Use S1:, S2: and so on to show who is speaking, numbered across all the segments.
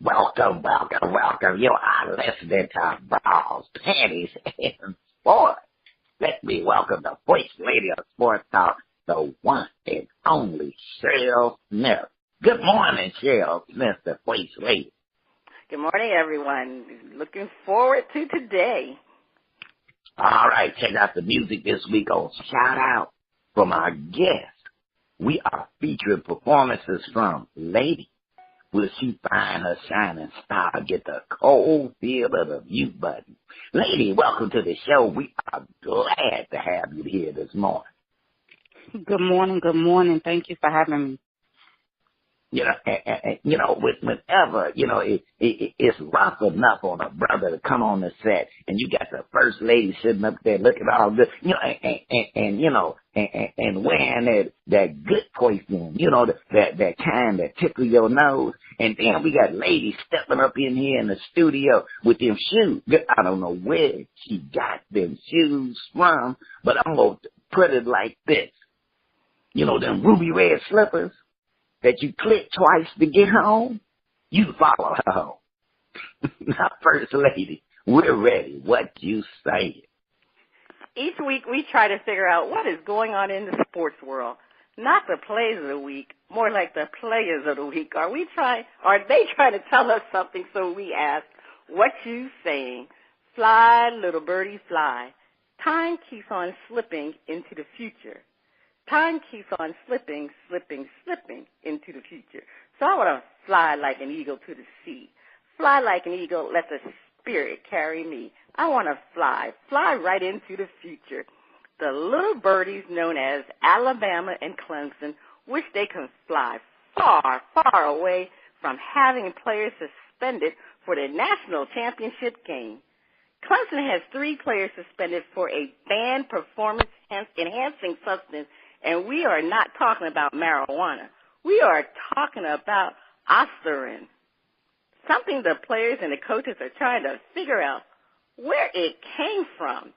S1: Welcome, welcome, welcome. You are listening to Bras, Panties, and Sports. Let me welcome the voice lady of sports talk, the one and only Cheryl Smith. Good morning, Cheryl Smith, the voice lady.
S2: Good morning, everyone. Looking forward to today.
S1: All right, check out the music this week on Shout Out from our guests. We are featuring performances from Lade. Will she find her shining star, get the cold feel of the mute button? Lady, welcome to the show. We are glad to have you here this morning.
S3: Good morning. Thank you for having me.
S1: Whenever, it's rough enough on a brother to come on the set, and you got the first lady sitting up there looking all good, and wearing that good perfume, that kind that tickle your nose, and then we got ladies stepping up in here in the studio with them shoes. I don't know where she got them shoes from, but I'm going to put it like this. Them ruby red slippers that you click twice to get home, you follow her home. Now, First Lady, we're ready. What you say?
S2: Each week we try to figure out what is going on in the sports world. Not the plays of the week, more like the players of the week. Are they trying to tell us something? So we ask, what you saying? Fly, little birdie, fly. Time keeps on slipping into the future. Time keeps on slipping into the future. So I want to fly like an eagle to the sea. Fly like an eagle, let the spirit carry me. I want to fly right into the future. The little birdies known as Alabama and Clemson wish they could fly far, far away from having players suspended for the national championship game. Clemson has 3 players suspended for a banned performance-enhancing substance. And we are not talking about marijuana. We are talking about aspirin, something the players and the coaches are trying to figure out where it came from.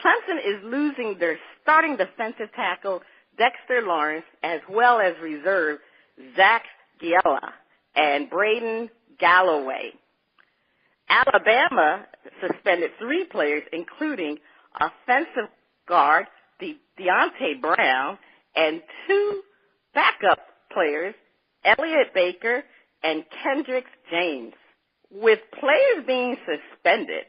S2: Clemson is losing their starting defensive tackle, Dexter Lawrence, as well as reserve Zach Giella and Braden Galloway. Alabama suspended 3 players, including offensive guard Deontay Brown, and 2 backup players, Elliott Baker and Kendrick James. With players being suspended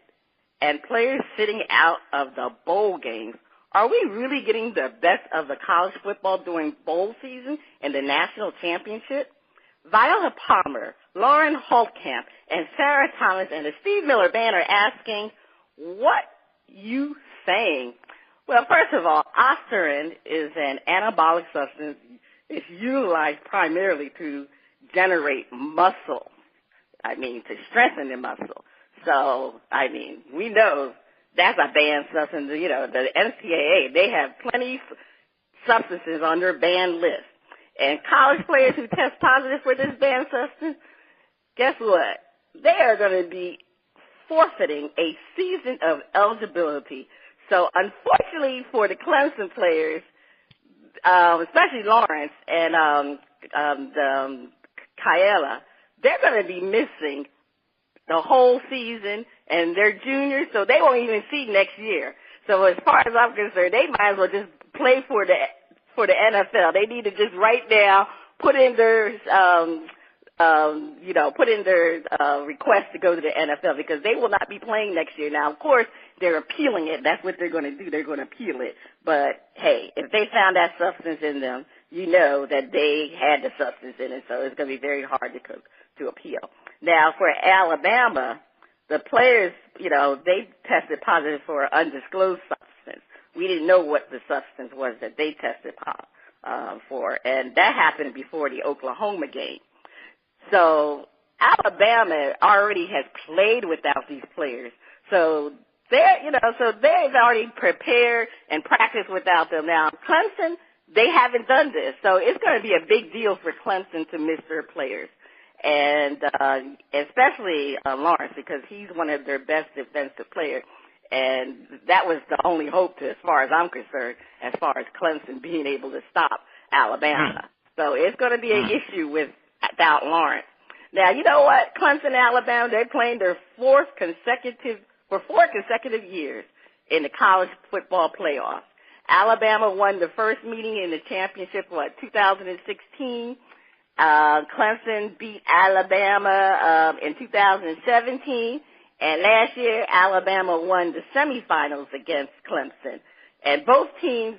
S2: and players sitting out of the bowl games, are we really getting the best of the college football during bowl season and the national championship? Viola Palmer, Lauren Holtkamp, and Sarah Thomas and the Steve Miller Band are asking, what you saying? Well, first of all, aspirin is an anabolic substance. It's utilized primarily to generate muscle. To strengthen the muscle. So, we know that's a banned substance. The NCAA, they have plenty of substances on their banned list. And college players who test positive for this banned substance, guess what? They are going to be forfeiting a season of eligibility. So, unfortunately for the Clemson players, especially Lawrence and Kiella, they're going to be missing the whole season, and they're juniors, so they won't even see next year. So, as far as I'm concerned, they might as well just play for the NFL. They need to just right now put in their request to go to the NFL because they will not be playing next year. Now, of course, they're appealing it. That's what they're going to do. They're going to appeal it. But, hey, if they found that substance in them, you know that they had the substance in it, so it's going to be very hard to appeal. Now, for Alabama, the players, they tested positive for an undisclosed substance. We didn't know what the substance was that they tested for, and that happened before the Oklahoma game. So Alabama already has played without these players. So they've already prepared and practiced without them. Now, Clemson, they haven't done this. So it's going to be a big deal for Clemson to miss their players. And especially Lawrence, because he's one of their best defensive players. And that was the only hope, as far as I'm concerned, as far as Clemson being able to stop Alabama. So it's going to be an issue without Lawrence. Now, you know what? Clemson, Alabama, they're playing their four consecutive years in the college football playoffs. Alabama won the first meeting in the championship, 2016. Clemson beat Alabama in 2017. And last year, Alabama won the semifinals against Clemson. And both teams,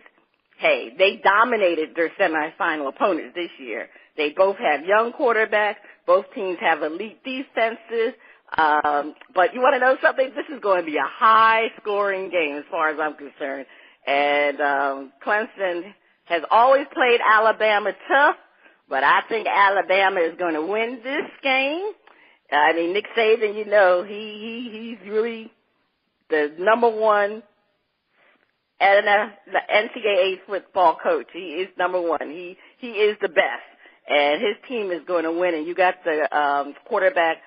S2: hey, they dominated their semifinal opponents this year. They both have young quarterbacks. Both teams have elite defenses. But you want to know something? This is going to be a high-scoring game as far as I'm concerned. And Clemson has always played Alabama tough, but I think Alabama is going to win this game. I mean, Nick Saban, you know, he's really the number one NCAA football coach. He is number one. He is the best, and his team is going to win. And you got the quarterback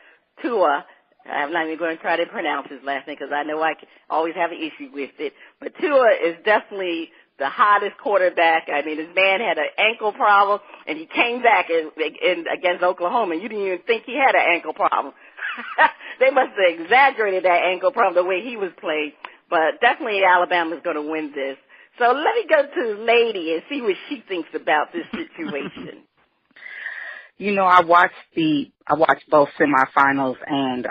S2: Tua. I'm not even going to try to pronounce his last name because I know I always have an issue with it. But Tua is definitely the hottest quarterback. I mean, this man had an ankle problem, and he came back against Oklahoma, and you didn't even think he had an ankle problem. They must have exaggerated that ankle problem the way he was playing. But definitely Alabama's going to win this. So let me go to Lady and see what she thinks about this situation.
S3: You know, I watched both semifinals, and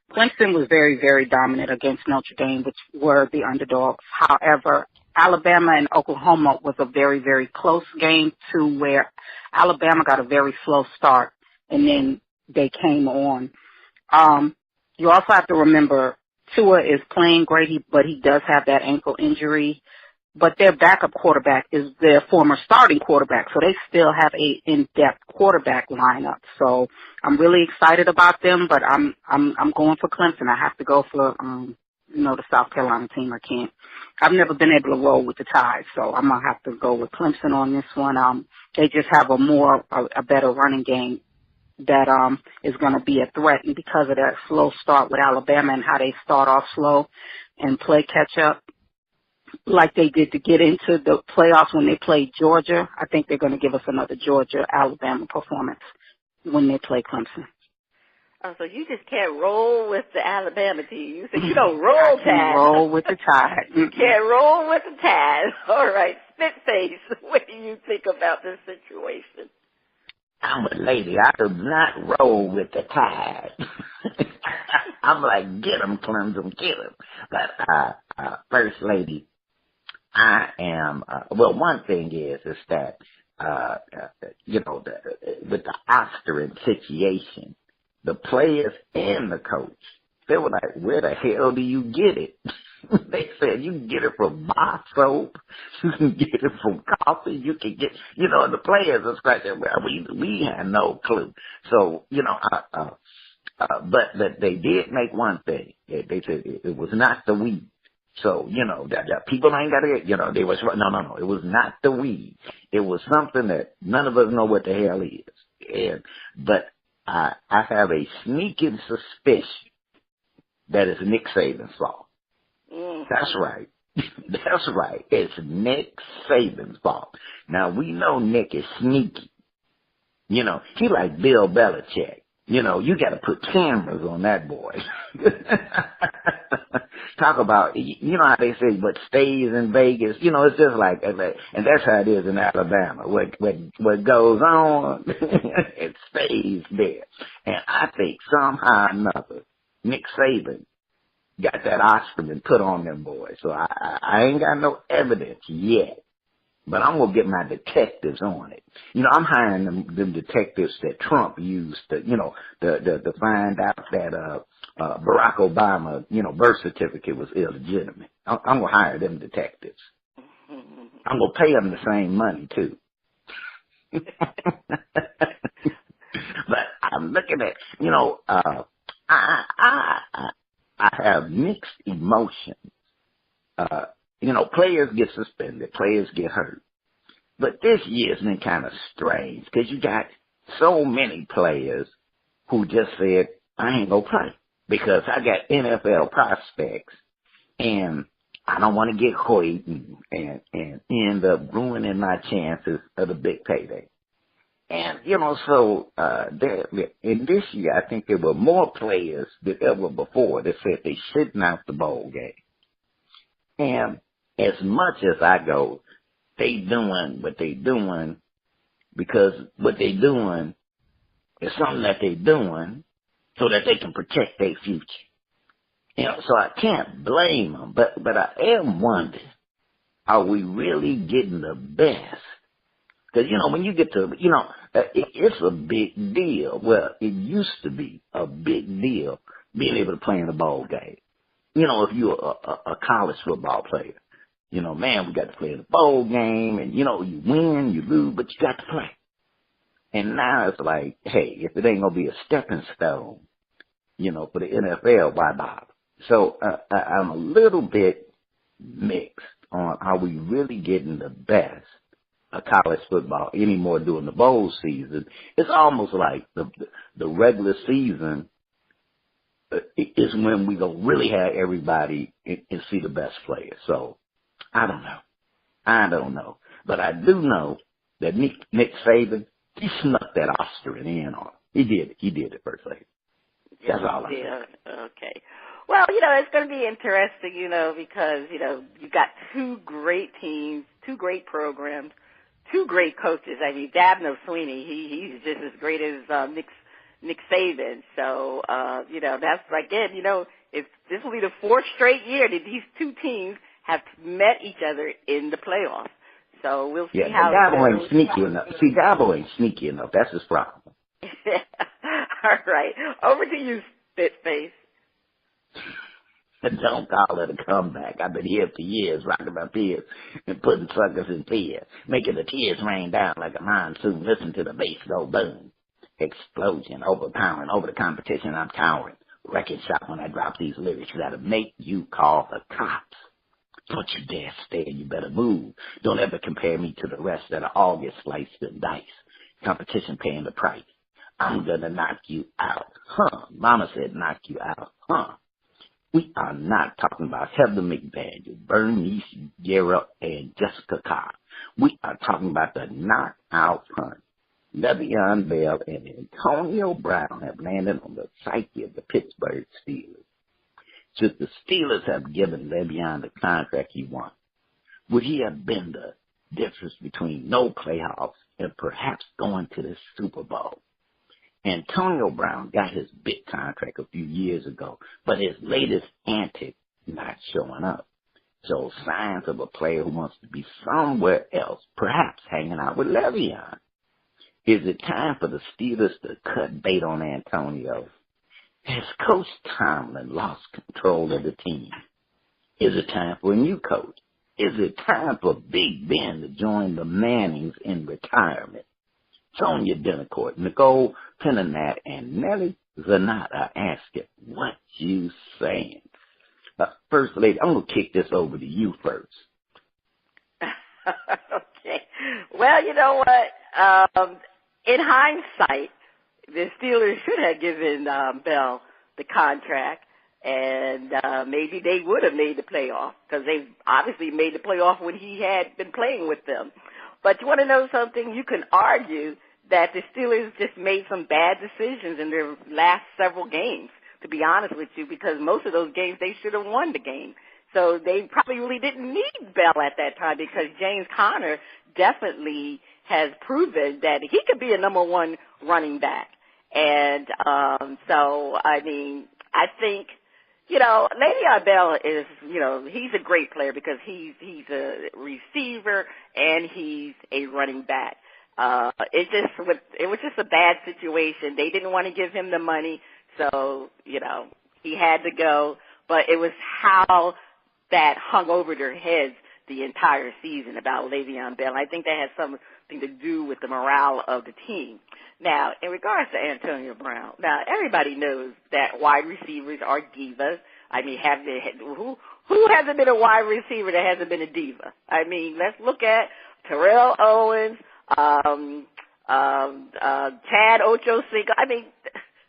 S3: Clemson was very, very dominant against Notre Dame, which were the underdogs. However, Alabama and Oklahoma was a very, very close game to where Alabama got a very slow start, and then they came on. You also have to remember Tua is playing great, but he does have that ankle injury. But their backup quarterback is their former starting quarterback, so they still have a in-depth quarterback lineup. So I'm really excited about them, but I'm going for Clemson. I have to go for the South Carolina team. I've never been able to roll with the Tide, so I'm gonna have to go with Clemson on this one. They just have a better running game that is going to be a threat, and because of that slow start with Alabama and how they start off slow and play catch up like they did to get into the playoffs when they played Georgia, I think they're going to give us another Georgia-Alabama performance when they play Clemson.
S2: Oh, so you just can't roll with the Alabama team. You said you don't roll Tide.
S3: I can roll with the Tide.
S2: You can't roll with the Tide. All right, Spitface, what do you think about this situation?
S1: I'm a lady. I do not roll with the Tide. I'm like, get 'em, Clemson, get 'em. But, First Lady, I am, one thing is that, with the Osterman situation, the players and the coach, they were like, where the hell do you get it? They said you can get it from bar soap, you can get it from coffee, you can get, the players are scratching. We had no clue. So, but they did make one thing. They said it was not the weed. So, that people ain't got to, they was, no, it was not the weed. It was something that none of us know what the hell is. But I have a sneaking suspicion that it's Nick Saban's fault. That's right. That's right. It's Nick Saban's fault. Now, we know Nick is sneaky. He like Bill Belichick. You got to put cameras on that boy. Talk about, how they say what stays in Vegas. It's just like, and that's how it is in Alabama. What goes on, it stays there. And I think somehow or another, Nick Saban got that Osterman put on them boys. So I ain't got no evidence yet. But I'm going to get my detectives on it. I'm hiring them detectives that Trump used to, to find out that Barack Obama, birth certificate was illegitimate. I'm going to hire them detectives. I'm going to pay them the same money, too. But I'm looking at, I have mixed emotions. Players get suspended, players get hurt. But this year's been kind of strange because you got so many players who just said, I ain't gonna play because I got NFL prospects and I don't want to get hurt and end up ruining my chances of the big payday. And, so in this year, I think there were more players than ever before that said they sitting out the bowl game. And as much as I go, they doing what they doing because what they doing is something that they doing so that they can protect their future. So I can't blame them, but I am wondering, are we really getting the best? Because, when you get to, it's a big deal. Well, it used to be a big deal being able to play in a bowl game. If you're a college football player, man, we got to play in a bowl game, and, you win, you lose, but you got to play. And now it's like, hey, if it ain't going to be a stepping stone, for the NFL, why bother? So I'm a little bit mixed on are we really getting the best of college football anymore during the bowl season. It's almost like the regular season is when we gonna really have everybody and see the best players. So I don't know. But I do know that Nick Saban, he snuck that Austrian in on him. He did it first lady. That's all I know.
S2: Okay. Well, it's going to be interesting, because, you've got two great teams, two great programs, two great coaches. I mean, Dabney Sweeney, he's just as great as Nick Saban. So, that's, again, if this will be the fourth straight year that these two teams have met each other in the playoffs. So we'll see how
S1: Dabo ain't sneaky enough. See, Dabo ain't sneaky enough. That's his problem.
S2: All right. Over to you, Spitface.
S1: Don't call it a comeback. I've been here for years, rocking my tears and putting suckers in fear, making the tears rain down like a monsoon. Listen to the bass go boom. Explosion, overpowering, over the competition, I'm towering. Record shop when I drop these lyrics that'll make you call the cops. Don't you dare stay, you better move. Don't ever compare me to the rest that are all get sliced and diced. Competition paying the price. I'm gonna knock you out. Mama said knock you out. We are not talking about Heather McDaniel, Bernice Cheryl, and Jessica Carr. We are talking about the knockout punch. Le'Veon Bell and Antonio Brown have landed on the psyche of the Pittsburgh Steelers. Should the Steelers have given Le'Veon the contract he wants, would he have been the difference between no playoffs and perhaps going to the Super Bowl? Antonio Brown got his big contract a few years ago, but his latest antic not showing up. So signs of a player who wants to be somewhere else, perhaps hanging out with Le'Veon. Is it time for the Steelers to cut bait on Antonio? Has Coach Tomlin lost control of the team? Is it time for a new coach? Is it time for Big Ben to join the Mannings in retirement? Sonia Delacourt, Nicole Penninat, and Nellie Zanat are asking, what you saying? First Lady, I'm going to kick this over to you first.
S2: Okay. Well, you know what? In hindsight, the Steelers should have given Bell the contract, and maybe they would have made the playoff because they obviously made the playoff when he had been playing with them. But you want to know something? You can argue that the Steelers just made some bad decisions in their last several games, to be honest with you, because most of those games they should have won the game. So they probably really didn't need Bell at that time because James Conner definitely has proven that he could be a number one running back. And so, I mean, I think, Le'Veon Bell is, he's a great player because he's a receiver and he's a running back. It was just a bad situation. They didn't want to give him the money, so, he had to go. But it was how that hung over their heads the entire season about Le'Veon Bell. I think that had something to do with the morale of the team. Now, in regards to Antonio Brown, now everybody knows that wide receivers are divas. I mean, who hasn't been a wide receiver that hasn't been a diva? I mean, let's look at Terrell Owens, Chad Ochocinco. I mean,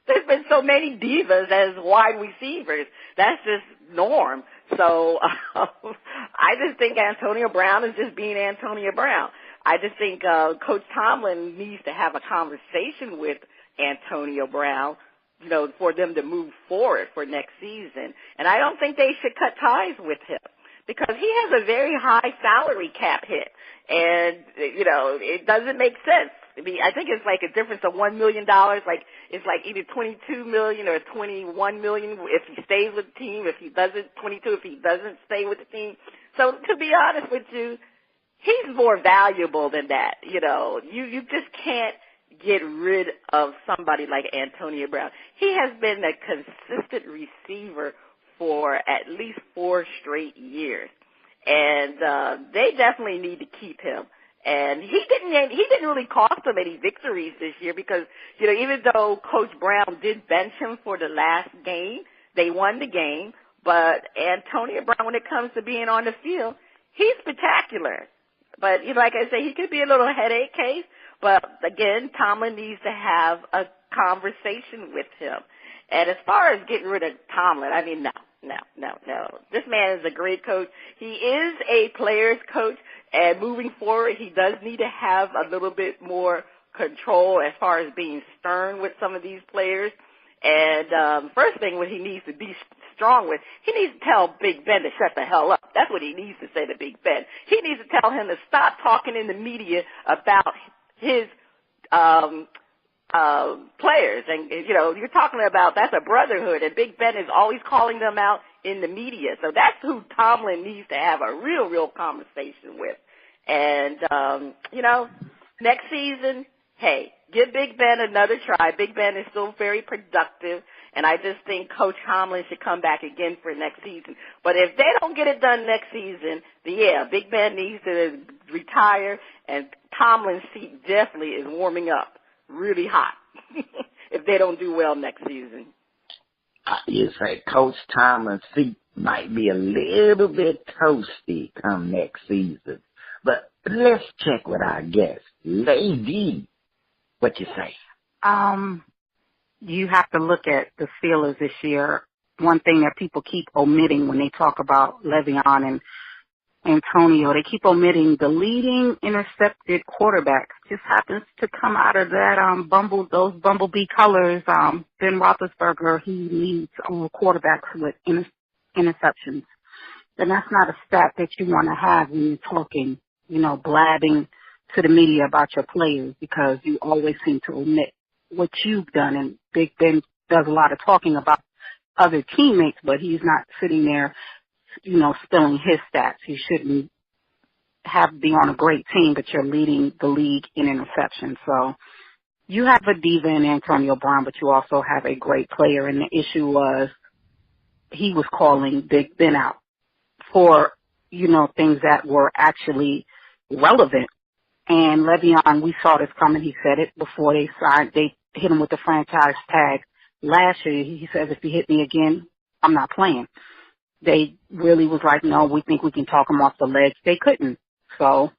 S2: there's been so many divas as wide receivers. That's just norm. So I just think Antonio Brown is just being Antonio Brown. I just think Coach Tomlin needs to have a conversation with Antonio Brown, for them to move forward for next season. And I don't think they should cut ties with him because he has a very high salary cap hit. And, it doesn't make sense. I mean, I think it's like a difference of $1 million. Like, it's like either $22 million or $21 million if he stays with the team. If he doesn't, 22 if he doesn't stay with the team. So to be honest with you, he's more valuable than that. You just can't get rid of somebody like Antonio Brown. He has been a consistent receiver for at least 4 straight years. And they definitely need to keep him. And he didn't really cost them any victories this year because, even though Coach Brown did bench him for the last game, they won the game. But Antonio Brown, when it comes to being on the field, he's spectacular. But, like I say, he could be a little headache case. But, again, Tomlin needs to have a conversation with him. And as far as getting rid of Tomlin, I mean, no. This man is a great coach. He is a player's coach, and moving forward, he does need to have a little bit more control as far as being stern with some of these players. And first thing what he needs to be strong with, he needs to tell Big Ben to shut the hell up. That's what he needs to say to Big Ben. He needs to tell him to stop talking in the media about his players. And, you're talking about that's a brotherhood, and Big Ben is always calling them out in the media. So that's who Tomlin needs to have a real conversation with. And, next season, hey, give Big Ben another try. Big Ben is still very productive, and I just think Coach Tomlin should come back again for next season. But if they don't get it done next season, then yeah, Big Ben needs to retire, and Tomlin's seat definitely is warming up really hot if they don't do well next season.
S1: You say Coach Tomlin's seat might be a little bit toasty come next season. But let's check with our guest, Lade. What you say?
S3: You have to look at the Steelers this year. One thing that people keep omitting when they talk about Le'Veon and Antonio, they keep omitting the leading intercepted quarterback. Just happens to come out of that those bumblebee colors. Ben Roethlisberger, he leads quarterbacks with interceptions. And that's not a stat that you want to have when you're talking, blabbing to the media about your players, because you always seem to omit what you've done. And Big Ben does a lot of talking about other teammates, but he's not sitting there, spilling his stats. He shouldn't be on a great team, but you're leading the league in interceptions. So you have a diva in Antonio Brown, but you also have a great player. And the issue was he was calling Big Ben out for, things that were actually relevant. And Le'Veon, we saw this coming. He said it before they hit him with the franchise tag. Last year, he says, if you hit me again, I'm not playing. They really was like, no, we think we can talk him off the ledge. They couldn't. So,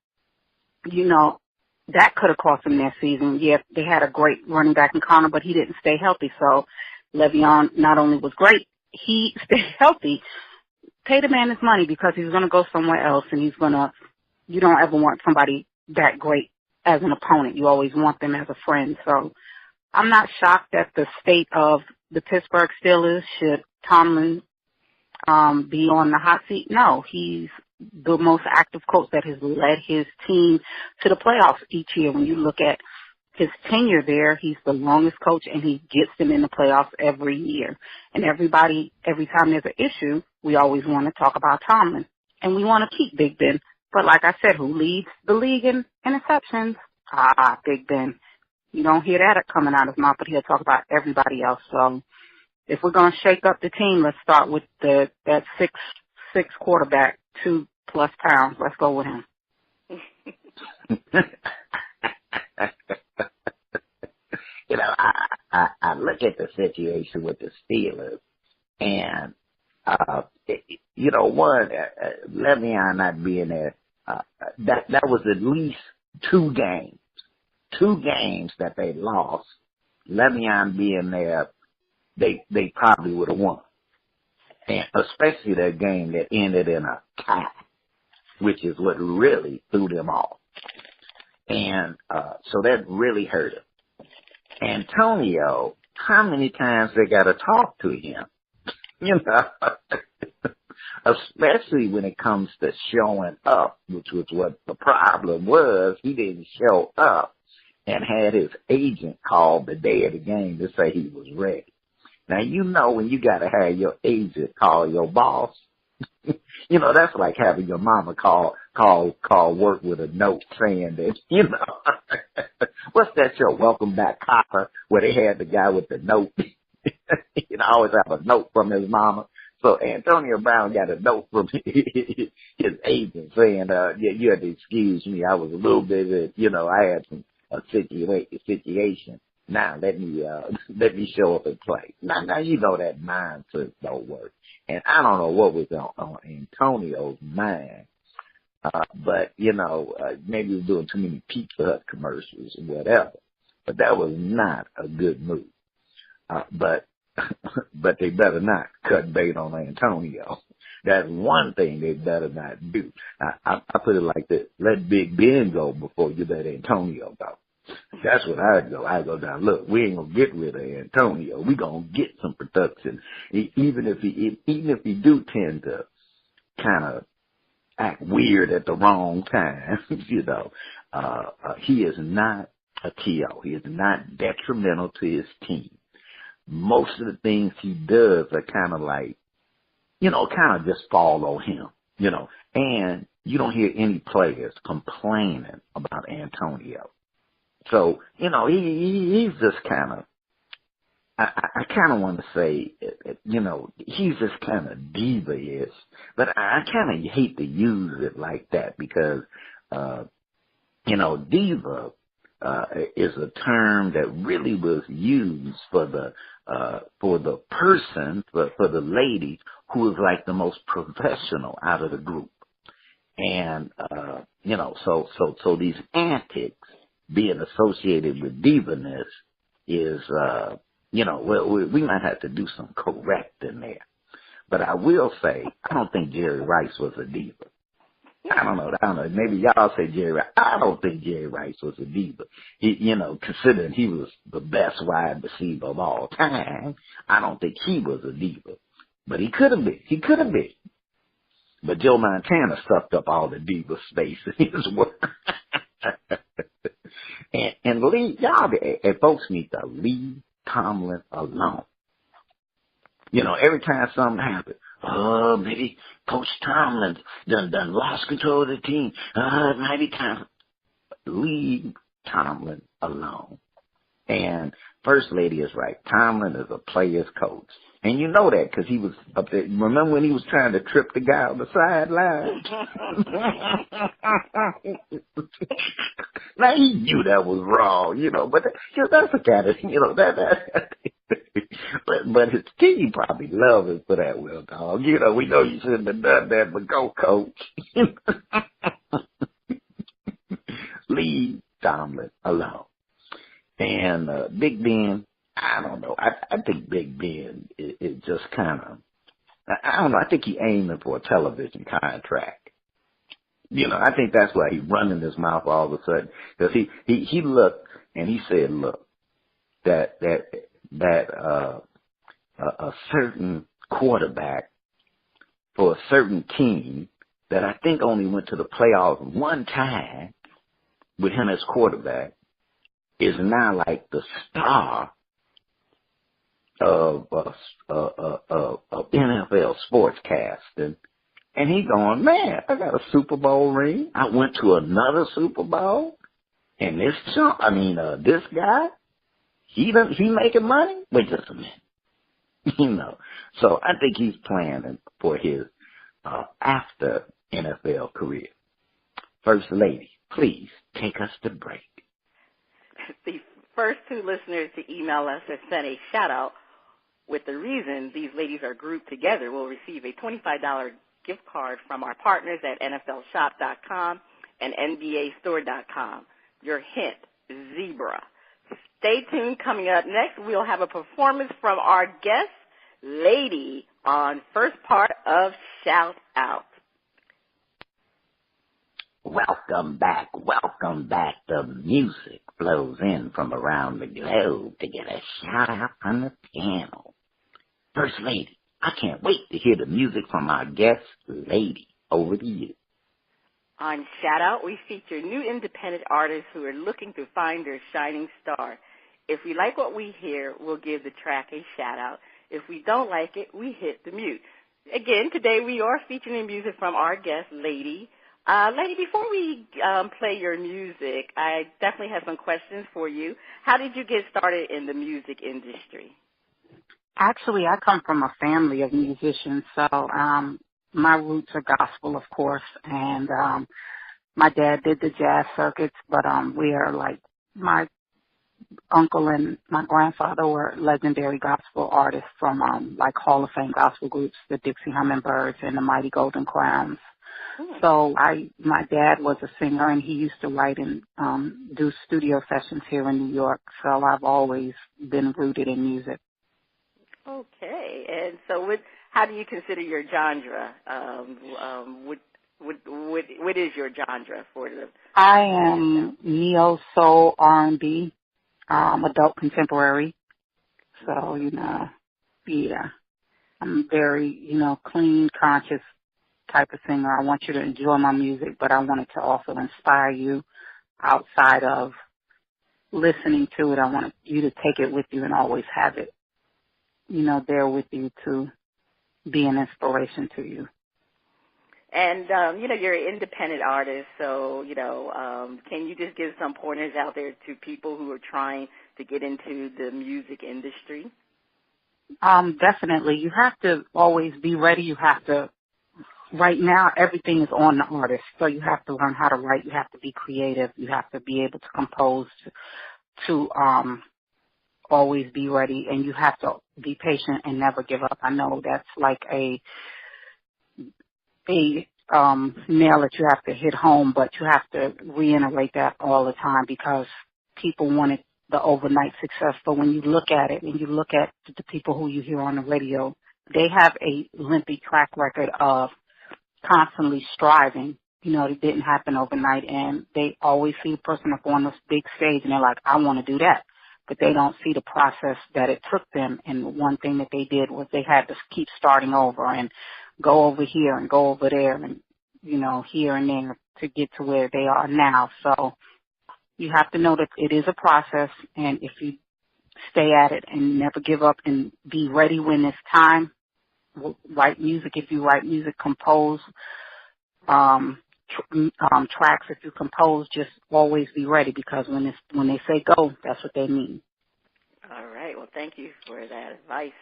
S3: that could have cost them their season. Yeah, they had a great running back in Connor, but he didn't stay healthy. So Le'Veon not only was great, he stayed healthy. Pay the man his money, because he's going to go somewhere else, and you don't ever want somebody that great as an opponent. You always want them as a friend. So I'm not shocked at the state of the Pittsburgh Steelers. Should Tomlin be on the hot seat? No, he's the most active coach that has led his team to the playoffs each year. When you look at his tenure there, he's the longest coach, and he gets them in the playoffs every year. And every time there's an issue, we always want to talk about Tomlin. And we want to keep Big Ben. But like I said, who leads the league in interceptions? Big Ben. You don't hear that coming out of his mouth, but he'll talk about everybody else. So if we're going to shake up the team, let's start with that 6'6" quarterback, 2+ pounds. Let's go with him.
S1: I look at the situation with the Steelers, and Le'Veon not being there, that was at least 2 games that they lost. Le'Veon being there, they probably would have won, and especially that game that ended in a tie, which is what really threw them off. And so that really hurt him. Antonio, how many times they got to talk to him? You know, especially when it comes to showing up, which was what the problem was. He didn't show up and had his agent call the day of the game to say he was ready. Now, you know, when you got to have your agent call your boss, you know, that's like having your mama call work with a note saying that, you know, what's that show, Welcome Back, Copper, where they had the guy with the note, you know, always have a note from his mama. So Antonio Brown got a note from his agent saying, yeah, you have to excuse me. I was a little bit, you know, I had a situation. Now let me show up and play. Now you know that mindset don't work. And I don't know what was on Antonio's mind. But you know, maybe he was doing too many Pizza Hut commercials or whatever. But that was not a good move. But they better not cut bait on Antonio. That's one thing they better not do. I put it like this: let Big Ben go before you let Antonio go. That's what I go. I go down. Look, we ain't gonna get rid of Antonio. We gonna get some production, even if he do tend to kind of act weird at the wrong time. You know, he is not a TO. He is not detrimental to his team. Most of the things he does are kind of like, you know, kind of just fall on him. You know, and you don't hear any players complaining about Antonio. So, you know, he's just kind of, I kind of want to say, you know, he's just kind of diva-ish, but I kind of hate to use it like that because, you know, diva is a term that really was used for the person, for the lady who was like the most professional out of the group. And, you know, so these antics being associated with diva-ness is, you know, we might have to do some correcting there. But I will say, I don't think Jerry Rice was a diva. I don't know. Maybe y'all say Jerry Rice. I don't think Jerry Rice was a diva. He, you know, considering he was the best wide receiver of all time, I don't think he was a diva. But he could have been. He could have been. But Joe Montana sucked up all the diva space in his work. And Lee, y'all, and folks need to leave Tomlin alone. You know, every time something happens, oh, maybe Coach Tomlin done lost control of the team. Maybe Tomlin. Leave Tomlin alone. And First Lady is right. Tomlin is a player's coach. And you know that because he was up there. Remember when he was trying to trip the guy on the sideline? Now, he knew that was wrong, you know, but you know, that's the kind of, you know, that but his team probably loved him for that, well, dog. You know, we know you shouldn't have done that, but go, coach. Leave Tomlin alone. And Big Ben, I don't know. I think Big Ben is just kind of, I don't know. I think he aiming for a television contract. You know, I think that's why he's running his mouth all of a sudden. Because he looked and he said, look, that a certain quarterback for a certain team that I think only went to the playoffs one time with him as quarterback is now like the star of NFL sportscasting. And he going, man, I got a Super Bowl ring. I went to another Super Bowl. And this guy, he making money? Wait just a minute. You know. So I think he's planning for his after NFL career. First Lady, please take us to break.
S2: The first two listeners to email us have sent a shout-out with the reason these ladies are grouped together will receive a $25 gift card from our partners at NFLshop.com and NBAstore.com. Your hint, zebra. Stay tuned. Coming up next, we'll have a performance from our guest, Lady, on first part of Shout Out.
S1: Welcome back, welcome back. The music flows in from around the globe to get a shout out from the panel. First Lady, I can't wait to hear the music from our guest, Lady. Over to you.
S2: On Shout Out, we feature new independent artists who are looking to find their shining star. If we like what we hear, we'll give the track a shout out. If we don't like it, we hit the mute. Again, today we are featuring music from our guest, Lady. Lady, before we play your music, I definitely have some questions for you. How did you get started in the music industry?
S3: Actually, I come from a family of musicians, so my roots are gospel, of course, and my dad did the jazz circuits, but we are like, my uncle and my grandfather were legendary gospel artists from like Hall of Fame gospel groups, the Dixie Hummingbirds and the Mighty Golden Crowns. So my dad was a singer, and he used to write and do studio sessions here in New York, so I've always been rooted in music.
S2: Okay, and so how do you consider your genre? What is your genre for the?
S3: I am neo soul R&B, adult contemporary. So yeah, I'm very clean, conscious type of singer. I want you to enjoy my music, but I want it to also inspire you outside of listening to it. I want you to take it with you and always have it, there with you to be an inspiration to you.
S2: And, you're an independent artist, so, can you just give some pointers out there to people who are trying to get into the music industry?
S3: Definitely. You have to always be ready. You have to, right now, everything is on the artist, so you have to learn how to write. You have to be creative. You have to be able to compose, to always be ready, and you have to be patient and never give up. I know that's like a nail that you have to hit home, but you have to reiterate that all the time because people wanted the overnight success. But when you look at it and you look at the people who you hear on the radio, they have a lengthy track record of constantly striving. It didn't happen overnight, and they always see a person up on this big stage and they're like, I want to do that. But they don't see the process that it took them. And one thing that they did was they had to keep starting over and go over here and go over there and, here and there to get to where they are now. So you have to know that it is a process, and if you stay at it and never give up and be ready when it's time, write music. If you write music, compose tracks. If you compose, just always be ready, because when they say go, that's what they mean.
S2: All right. Well, thank you for that advice.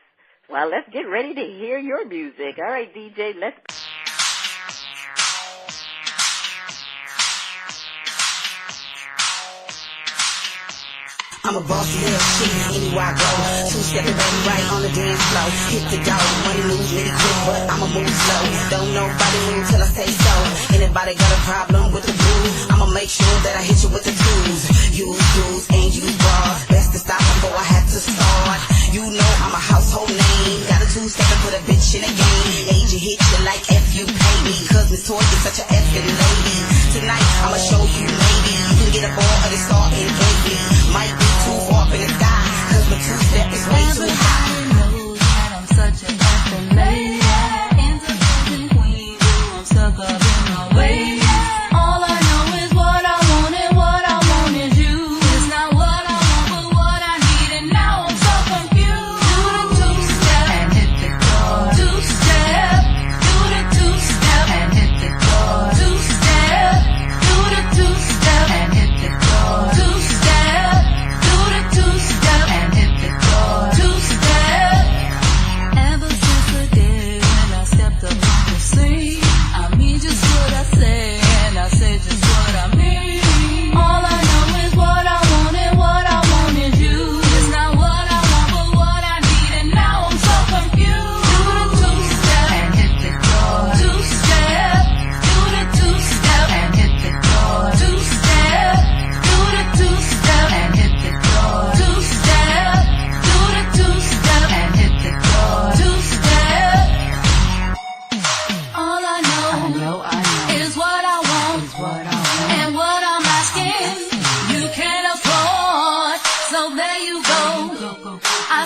S2: Well, let's get ready to hear your music. All right, DJ, let's.
S4: I'm a bossy little shit anywhere I go. Two-stepping baby right on the dance floor. Hit the door, money moves really quick, but I'ma move slow. Don't nobody move till I say so. Anybody got a problem with the groove? I'ma make sure that I hit you with the tools. Use and use bars. Best to stop before I have to start. I'm a household name. Got a two-stepping, put a bitch in a game. Age you hit you like F you pay me. Cause Miss Toy is such a effing lady. Tonight I'ma show you maybe you can get a ball of the star and baby. Might be too far up in the sky, cause my two-step is way too high.
S5: Everybody knows that I'm such a effing lady. Independent queen, I'm stuck up in my way. All I know is what I want, and what I want is you. It's not what I want, but what I need, and now I'm so confused. Do the two-step and hit the floor. Two-step, do the two-step and hit the floor. Two-step, do the two-step and hit the floor. Two-step, do the two-step and hit the floor. Two-step.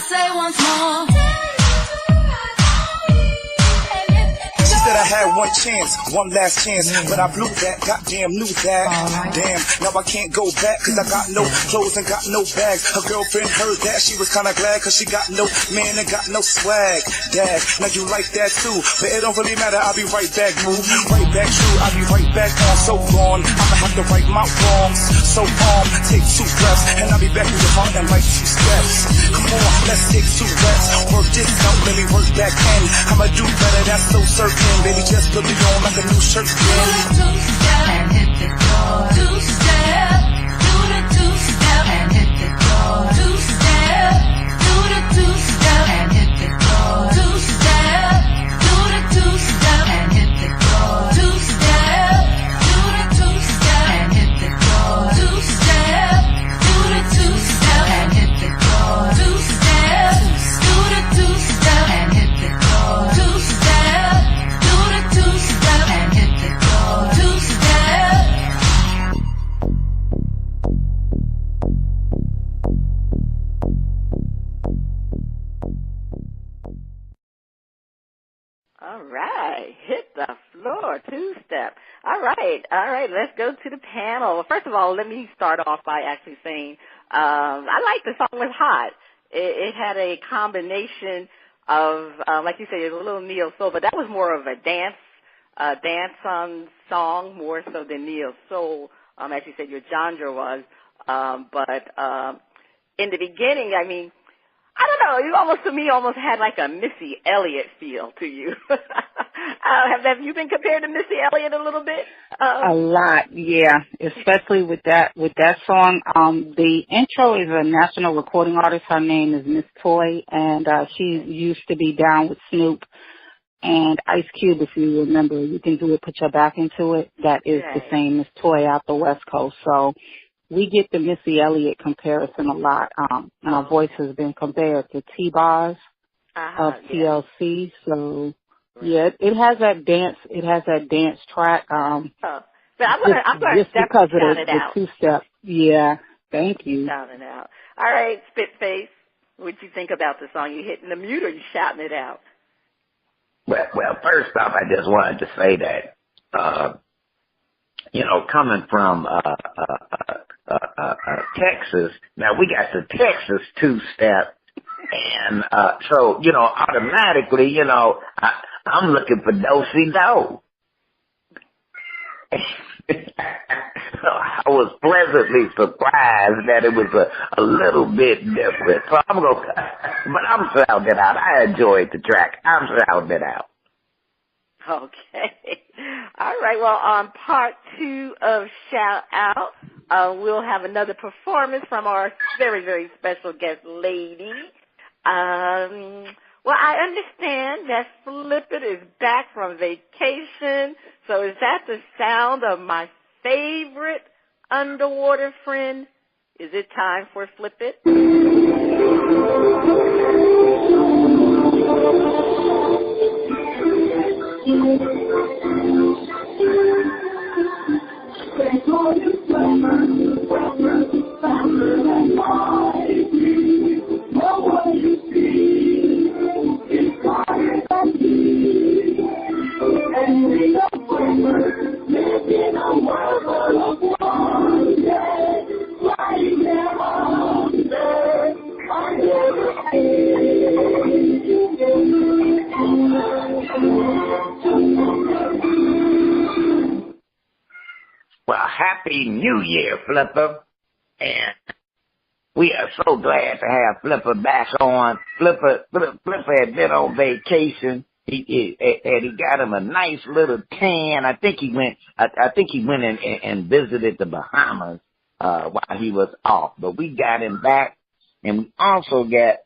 S5: say once more.
S6: She said I had one chance, one last chance, but I blew that, goddamn knew that. Damn, now I can't go back, cause I got no clothes and got no bags. Her girlfriend heard that, she was kinda glad, cause she got no man and got no swag. Dad, now you like that too, but it don't really matter, I'll be right back, boo. Right back, true, I'll be right back on, so gone. I'ma have to right my wrongs, so take 2 breaths, and I'll be back in your heart in like 2 steps. Come on, let's take 2 reps, work this out, let me work back in. I'ma do better, that's so certain. Baby, just put me on like a new shirt.
S5: Do the 2-step and hit the floor. 2-step, do the 2-step and hit the floor. 2-step, do the 2-step and hit the floor. 2-step, do the 2-step and hit the floor. 2-step, do the 2-step and hit the floor. 2-step, do the 2-step and hit the floor. 2-step, do the 2-step and hit the floor. 2-step. Two-step and hit the floor. Two-step.
S2: All right, hit the floor, 2-step. All right, let's go to the panel. Well, first of all, let me start off by actually saying I like the song was hot. It had a combination of, like you said, a little neo soul, but that was more of a dance song more so than neo soul, as you said, your genre was. But in the beginning, I mean, I don't know, you almost, to me, almost had like a Missy Elliott feel to you. Have you been compared to Missy Elliott a little bit?
S3: A lot, yeah, especially with that song. The intro is a national recording artist. Her name is Miss Toy, and she used to be down with Snoop and Ice Cube, if you remember. You Can Do It, Put Your Back Into It. That is the same Miss Toy out the West Coast. So we get the Missy Elliott comparison a lot. My voice has been compared to T-Bars of TLC. So yeah, it has that dance track.
S2: But I'm gonna
S3: just because of the
S2: out.
S3: 2-step. Yeah, thank you.
S2: Shout it out. All right, Spitface, what'd you think about the song? You hitting the mute or you shouting it out?
S1: Well, first off, I just wanted to say that, coming from Texas, now we got the Texas 2-step, and so automatically, I'm looking for do-si-do. So I was pleasantly surprised that it was a little bit different. So but I'm shouting it out. I enjoyed the track. I'm shouting it out.
S2: Okay. All right. Well, on part 2 of Shout Out, we'll have another performance from our very, very special guest, Lade. Well, I understand that Flip It is back from vacation. So is that the sound of my favorite underwater friend? Is it time for Flip It?
S1: Well, Happy New Year, Flipper. And we are so glad to have Flipper back on. Flipper had been on vacation. He got him a nice little tan. I think he went and visited the Bahamas while he was off. But we got him back, and we also got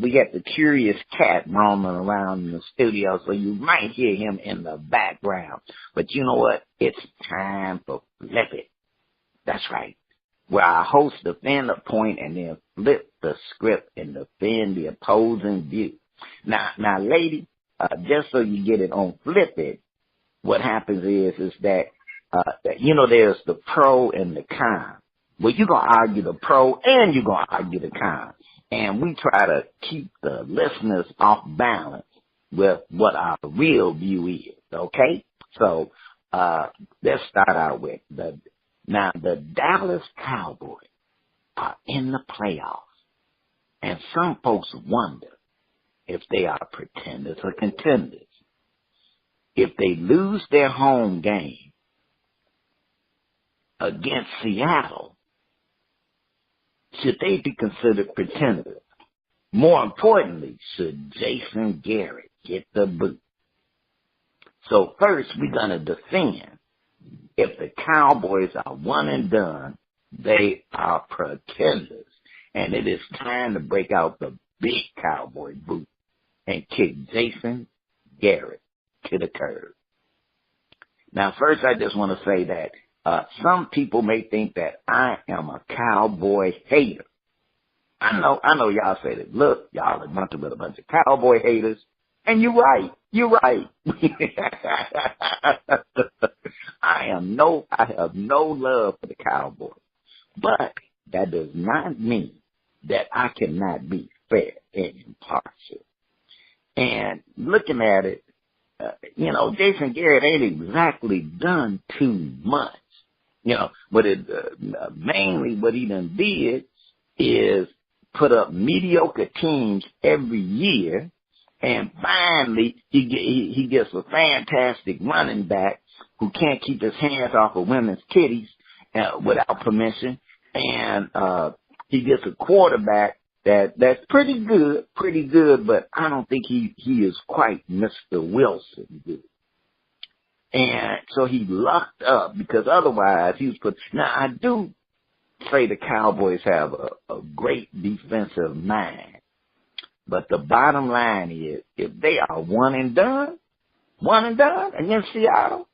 S1: we got the curious cat roaming around in the studio, so you might hear him in the background. But you know what? It's time for Flip It. That's right. Where our hosts defend a point and then flip the script and defend the opposing view. Now, lady, just so you get it on Flip It, what happens is that, there's the pro and the con. Well, you're going to argue the pro and you're going to argue the con. and we try to keep the listeners off balance with what our real view is, okay? So let's start out with the Dallas Cowboys are in the playoffs, and some folks wonder if they are pretenders or contenders. If they lose their home game against Seattle, should they be considered pretenders? More importantly, should Jason Garrett get the boot? So first, we're going to defend. If the Cowboys are one and done, they are pretenders. And it is time to break out the big Cowboy boot and kick Jason Garrett to the curb. Now, first, I just want to say that some people may think that I am a Cowboy hater. I know y'all say that. Look, y'all are nothing but a bunch of Cowboy haters. And you're right. You're right. I have no love for the Cowboys. But that does not mean that I cannot be fair and impartial. And looking at it, Jason Garrett ain't exactly done too much. But mainly what he done did is put up mediocre teams every year, and finally he gets a fantastic running back who can't keep his hands off of women's titties without permission, and he gets a quarterback that's pretty good, but I don't think he is quite Mr. Wilson good. And so he lucked up, because otherwise he was put. Now, I do say the Cowboys have a great defensive mind, but the bottom line is, if they are one and done against Seattle,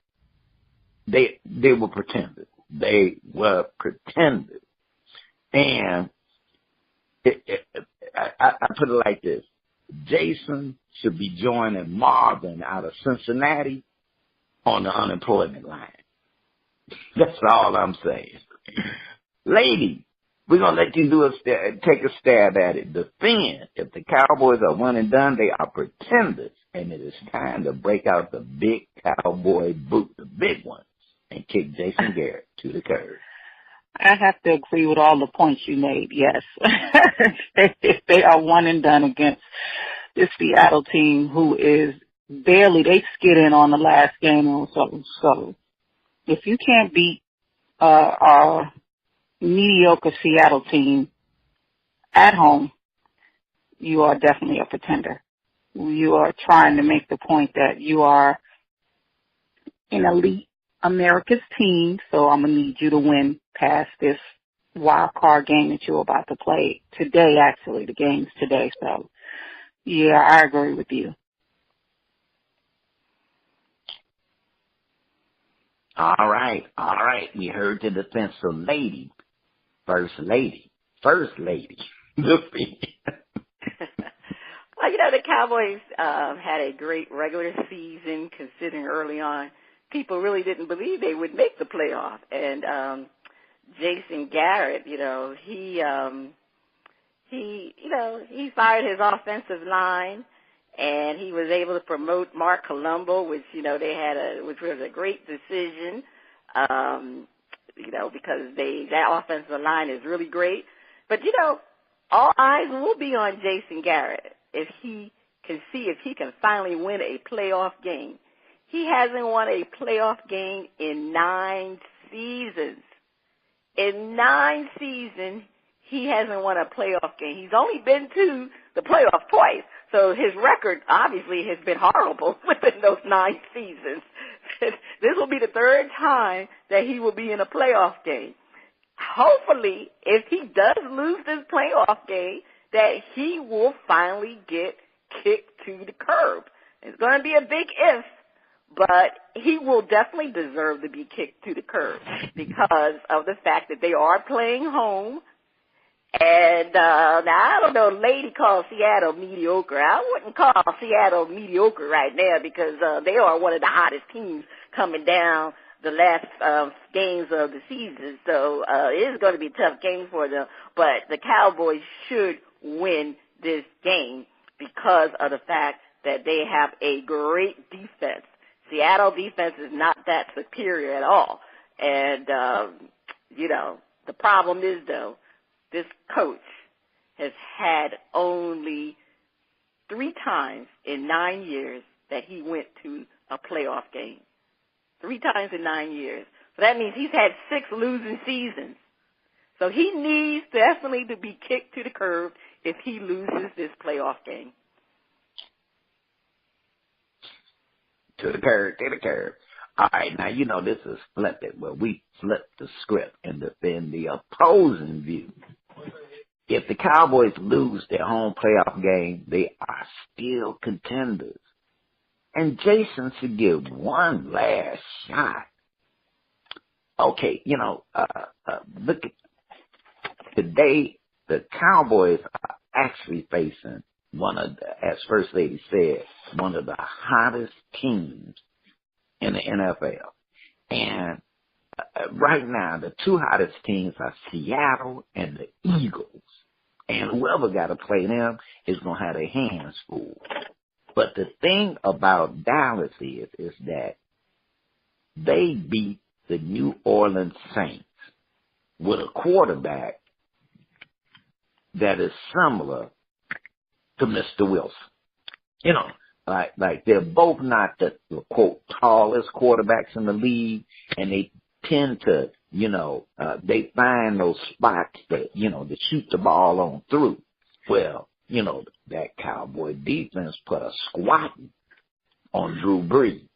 S1: they were pretenders. They were pretenders. And I put it like this. Jason should be joining Marvin out of Cincinnati on the unemployment line. That's all I'm saying. Lady, we're going to let you take a stab at it. Defend. If the Cowboys are one and done, they are pretenders. And it is time to break out the big Cowboy boot, the big one, and kick Jason Garrett to the curb.
S3: I have to agree with all the points you made, yes. If they are one and done against this Seattle team who is barely, they skid in on the last game or something. So if you can't beat our mediocre Seattle team at home, you are definitely a pretender. You are trying to make the point that you are an elite America's team, so I'm going to need you to win past this wild card game that you're about to play today. Actually, the game's today, so yeah, I agree with you.
S1: All right. We heard the defense of Lady, First Lady.
S2: Well, the Cowboys had a great regular season, considering early on people really didn't believe they would make the playoff. And Jason Garrett, he fired his offensive line, and he was able to promote Mark Colombo, which which was a great decision, because that offensive line is really great. But all eyes will be on Jason Garrett if he can finally win a playoff game. He hasn't won a playoff game in 9 seasons. In 9 seasons, he hasn't won a playoff game. He's only been to the playoff twice. So his record obviously has been horrible within those 9 seasons. This will be the 3rd time that he will be in a playoff game. Hopefully, if he does lose this playoff game, that he will finally get kicked to the curb. It's going to be a big if, but he will definitely deserve to be kicked to the curb because of the fact that they are playing home. And now, I don't know, Lady called Seattle mediocre. I wouldn't call Seattle mediocre right now because they are one of the hottest teams coming down the last games of the season. So it is going to be a tough game for them. But the Cowboys should win this game because of the fact that they have a great defense. Seattle defense is not that superior at all. And, the problem is, though, this coach has had only 3 times in 9 years that he went to a playoff game. 3 times in 9 years. So that means he's had 6 losing seasons. So he needs definitely to be kicked to the curb if he loses this playoff game.
S1: To the curb, to the curb. All right, now, this is flipped. Well, we flipped the script and defend the opposing view. If the Cowboys lose their home playoff game, they are still contenders. And Jason should get one last shot. Okay, look at today, the Cowboys are actually facing one of the, as First Lady said, one of the hottest teams in the NFL. And right now, the 2 hottest teams are Seattle and the Eagles. And whoever got to play them is going to have their hands full. But the thing about Dallas is that they beat the New Orleans Saints with a quarterback that is similar to Mr. Wilson. Like they're both not the quote tallest quarterbacks in the league, and they tend to, they find those spots that, to shoot the ball on through. Well, that Cowboy defense put a squatting on Drew Brees,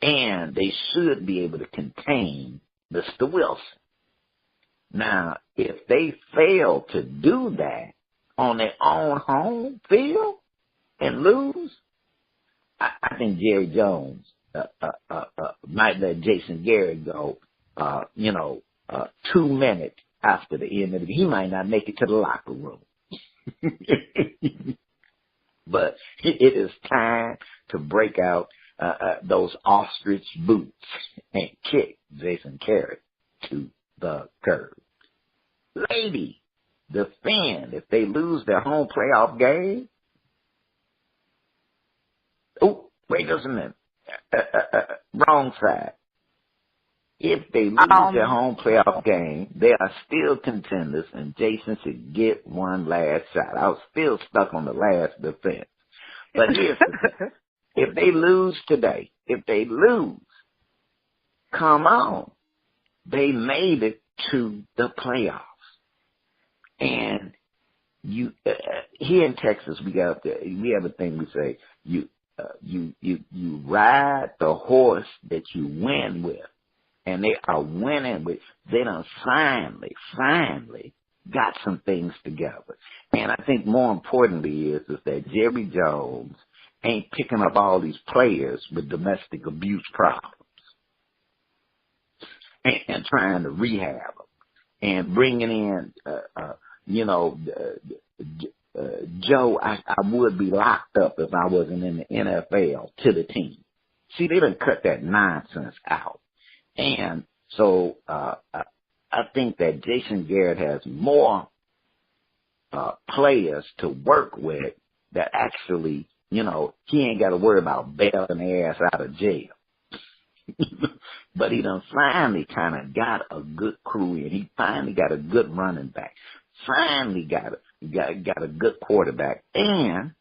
S1: and they should be able to contain Mr. Wilson. Now, if they fail to do that on their own home field and lose, I think Jerry Jones might let Jason Garrett go, 2 minutes after the end of the. He might not make it to the locker room. But it is time to break out those ostrich boots and kick Jason Garrett to the curb. Lady, defend if they lose their home playoff game. Oh, wait just a minute. Wrong side. If they lose their home playoff game, they are still contenders, and Jason should get one last shot. I was still stuck on the last defense. But here's the thing. If they lose today, come on. They made it to the playoffs. And you here in Texas, we have a thing we say, you ride the horse that you win with. And they are winning with, they done finally got some things together. And I think more importantly is that Jerry Jones ain't picking up all these players with domestic abuse problems and trying to rehab them and bringing in, Joe, I would be locked up if I wasn't in the NFL to the team. See, they done cut that nonsense out. And so I think that Jason Garrett has more players to work with that actually, he ain't got to worry about bailing their ass out of jail. But he done finally kind of got a good crew in. He finally got a good running back. Finally got a good quarterback. And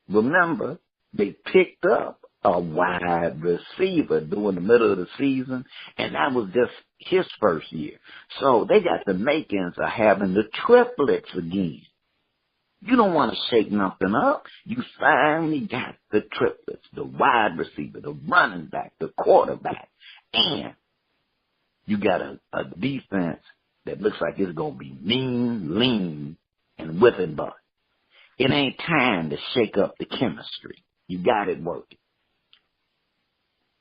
S1: remember, they picked up a wide receiver during the middle of the season, and that was just his first year. So they got the makings of having the triplets again. You don't want to shake nothing up. You finally got the triplets, the wide receiver, the running back, the quarterback, and you got a defense that looks like it's going to be mean, lean, and whipping butt. It ain't time to shake up the chemistry. You got it working.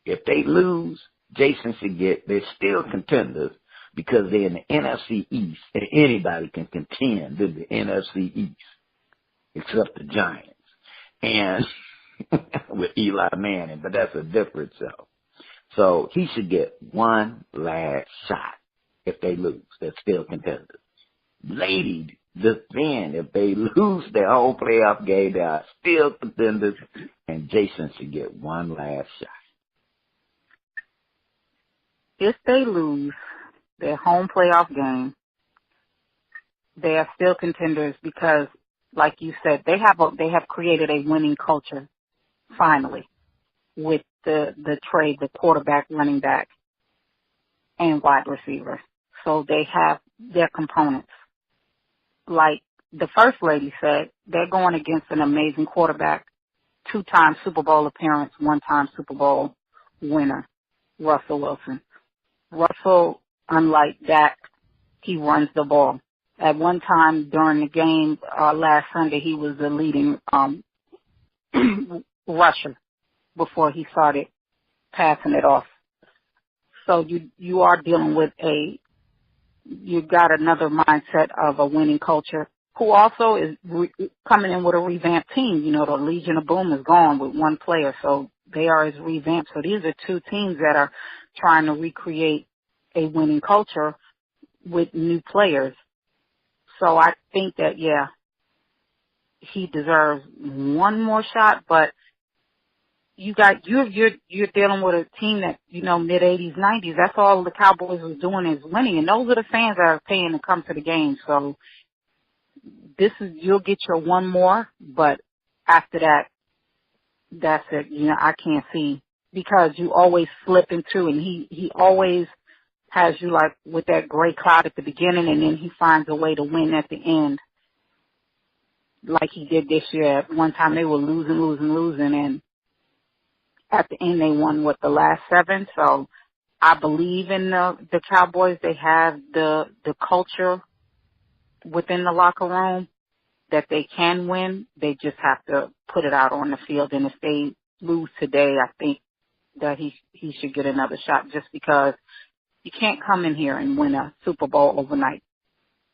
S1: If they lose, Jason should they're still contenders because they're in the NFC East, and anybody can contend in the NFC East except the Giants. And with Eli Manning, but that's a different show. So he should get one last shot if they lose. They're still contenders. Lady, defend. If they lose their whole playoff game, they are still contenders, and Jason should get one last shot.
S3: If they lose their home playoff game, they are still contenders because, like you said, they have created a winning culture finally with the trade, the quarterback, running back, and wide receiver. So they have their components. Like the First Lady said, they're going against an amazing quarterback, 2-time Super Bowl appearance, 1-time Super Bowl winner, Russell Wilson. Russell, unlike Dak, he runs the ball. At one time during the game last Sunday, he was the leading rusher before he started passing it off. So you are dealing with you've got another mindset of a winning culture, who also is coming in with a revamped team. You know, the Legion of Boom is gone with one player, so they are as revamped. So these are two teams that are trying to recreate a winning culture with new players. So I think that, yeah, he deserves one more shot, but you're dealing with a team that, you know, mid-'80s, '90s, that's all the Cowboys was doing is winning, and those are the fans that are paying to come to the game. So you'll get your one more, but after that, that's it. You know, I can't see, because you always slip into, and he always has you like with that gray cloud at the beginning, and then he finds a way to win at the end, like he did this year. At one time they were losing, and at the end they won the last 7. So I believe in the Cowboys. They have the culture within the locker room that they can win. They just have to put it out on the field. And if they lose today, I think that he should get another shot, just because you can't come in here and win a Super Bowl overnight.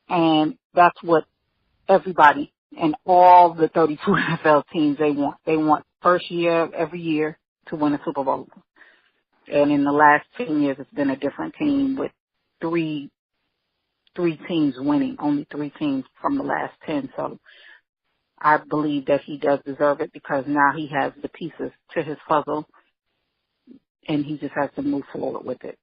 S3: And that's what everybody and all the 32 NFL teams, they want. They want first year, every year, to win a Super Bowl. And in the last 10 years, it's been a different team with three teams winning, only 3 teams from the last 10. So I believe that he does deserve it, because now he has the pieces to his puzzle, and he just has to move forward with it.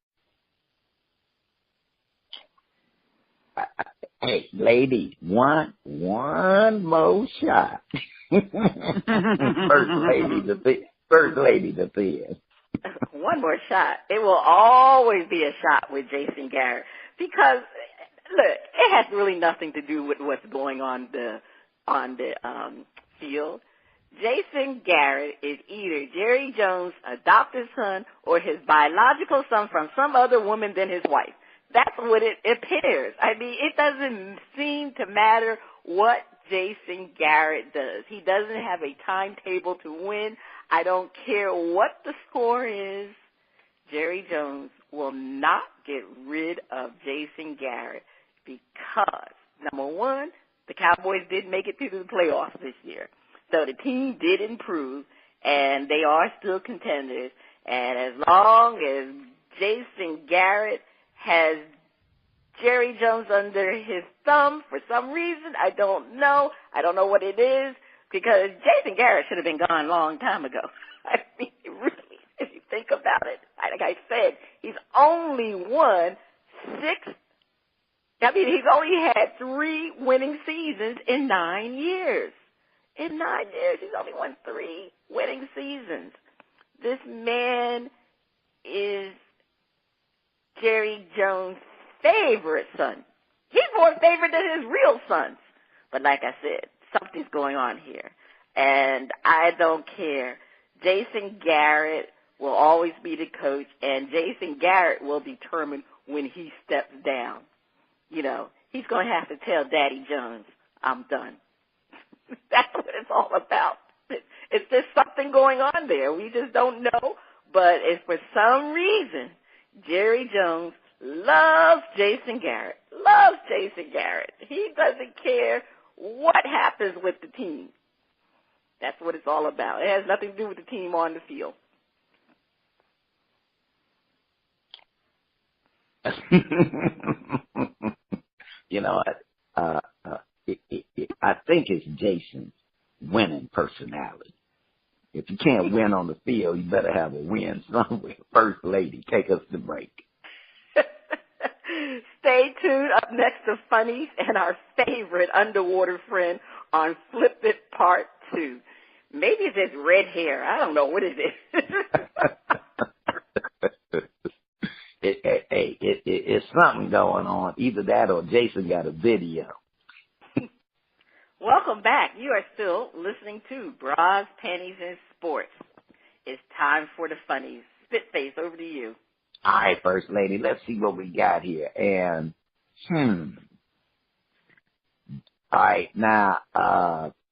S1: Hey, lady, one more shot. First lady to finish.
S2: One more shot. It will always be a shot with Jason Garrett, because look, it has really nothing to do with what's going on the field. Jason Garrett is either Jerry Jones' adopted son or his biological son from some other woman than his wife. That's what it appears. I mean, it doesn't seem to matter what Jason Garrett does. He doesn't have a timetable to win. I don't care what the score is. Jerry Jones will not get rid of Jason Garrett, because, number one, the Cowboys did make it to the playoffs this year. So the team did improve, and they are still contenders. And as long as Jason Garrett has Jerry Jones under his thumb for some reason, I don't know what it is, because Jason Garrett should have been gone a long time ago. I mean, really, if you think about it, like I said, he's only won 6. I mean, he's only had 3 winning seasons in 9 years. In 9 years, he's only won 3 winning seasons. This man is Jerry Jones' favorite son. He's more favorite than his real sons. But like I said, something's going on here. And I don't care. Jason Garrett will always be the coach, and Jason Garrett will determine when he steps down. You know, he's going to have to tell Daddy Jones, I'm done. That's what it's all about. It's just something going on there. We just don't know. But if for some reason Jerry Jones loves Jason Garrett, he doesn't care what happens with the team. That's what it's all about. It has nothing to do with the team on the field.
S1: You know what? I think it's Jason's winning personality. If you can't win on the field, you better have a win somewhere. First Lady, take us to break.
S2: Stay tuned. Up next, the funnies and our favorite underwater friend on Flip It Part 2. Maybe it's his red hair. I don't know. What is it?
S1: It's something going on. Either that or Jason got a video.
S2: Welcome back. You are still listening to Bras, Panties, and Sports. It's time for the funnies. Spitface, over to you.
S1: All right, First Lady, let's see what we got here. And, all right, now,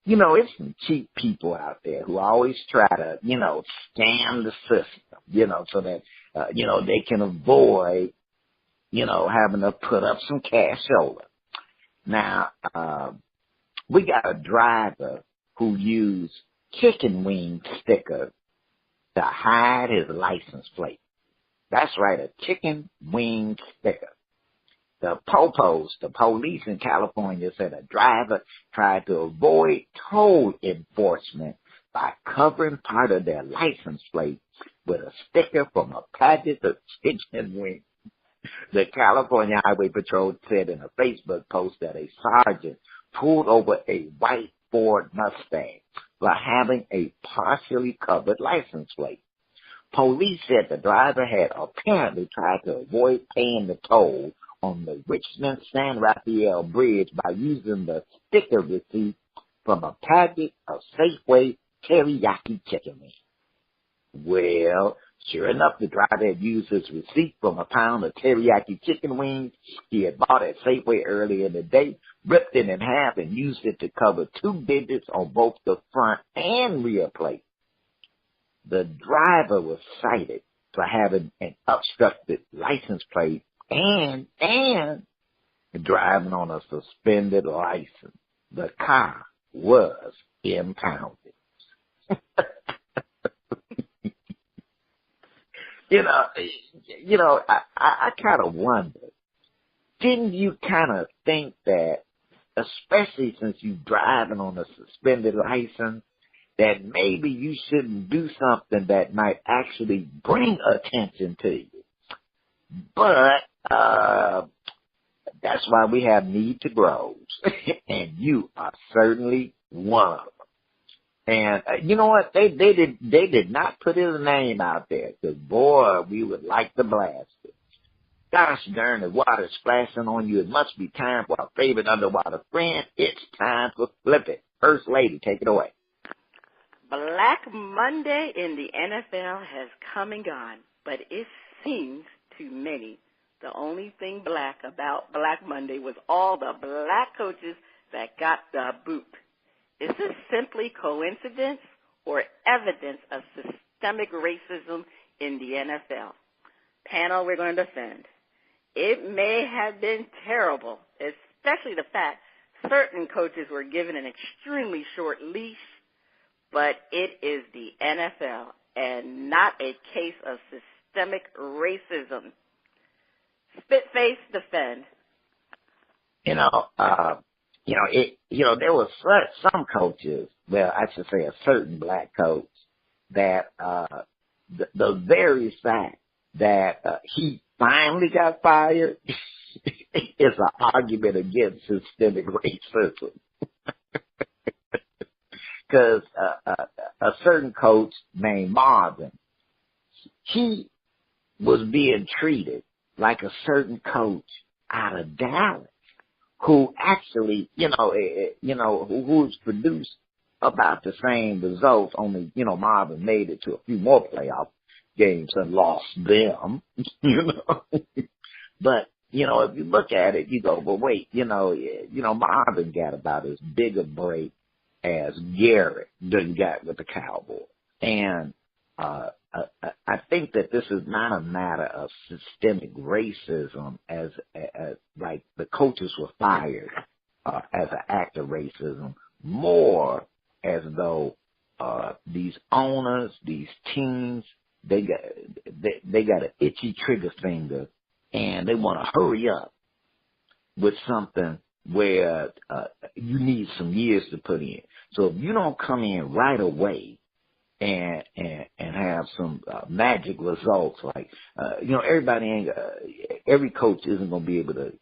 S1: it's some cheap people out there who always try to, scam the system, so that, they can avoid, having to put up some cash over. Now, we got a driver who used chicken wing stickers to hide his license plate. That's right, a chicken wing sticker. The police in California said a driver tried to avoid toll enforcement by covering part of their license plate with a sticker from a packet of chicken wings. The California Highway Patrol said in a Facebook post that a sergeant pulled over a white Ford Mustang for having a partially covered license plate. Police said the driver had apparently tried to avoid paying the toll on the Richmond-San Rafael Bridge by using the sticker receipt from a packet of Safeway teriyaki chicken wings. Well, sure enough, the driver had used his receipt from a pound of teriyaki chicken wings he had bought at Safeway earlier in the day, ripped it in half, and used it to cover 2 digits on both the front and rear plate. The driver was cited for having an obstructed license plate and driving on a suspended license. The car was impounded. I kind of wonder, didn't you kind of think that, especially since you're driving on a suspended license, that maybe you shouldn't do something that might actually bring attention to you? But that's why we have need to grows, and you are certainly one of them. And you know what? They did not put his name out there, because boy, we would like to blast it. Gosh darn, the water's splashing on you. It must be time for our favorite underwater friend. It's time for Flip It. First Lady, take it away.
S2: Black Monday in the NFL has come and gone, but it seems to many the only thing black about Black Monday was all the black coaches that got the boot. Is this simply coincidence or evidence of systemic racism in the NFL? Panel, we're going to defend. It may have been terrible, especially the fact certain coaches were given an extremely short leash, but it is the NFL and not a case of systemic racism. Spitface, defend.
S1: There was some coaches, well, I should say a certain black coach, that the very fact that he finally got fired is an argument against systemic racism. Because a certain coach named Marvin, he was being treated like a certain coach out of Dallas, who actually, who's produced about the same results, only, Marvin made it to a few more playoff games and lost them, But, if you look at it, you go, well, wait, Marvin got about as big a break as Garrett done got with the Cowboys. And I think that this is not a matter of systemic racism as like the coaches were fired as an act of racism, more as though these owners, these teams, they got an itchy trigger finger, and they want to hurry up with something where you need some years to put in. So if you don't come in right away and have some magic results, like everybody ain't every coach isn't gonna be able to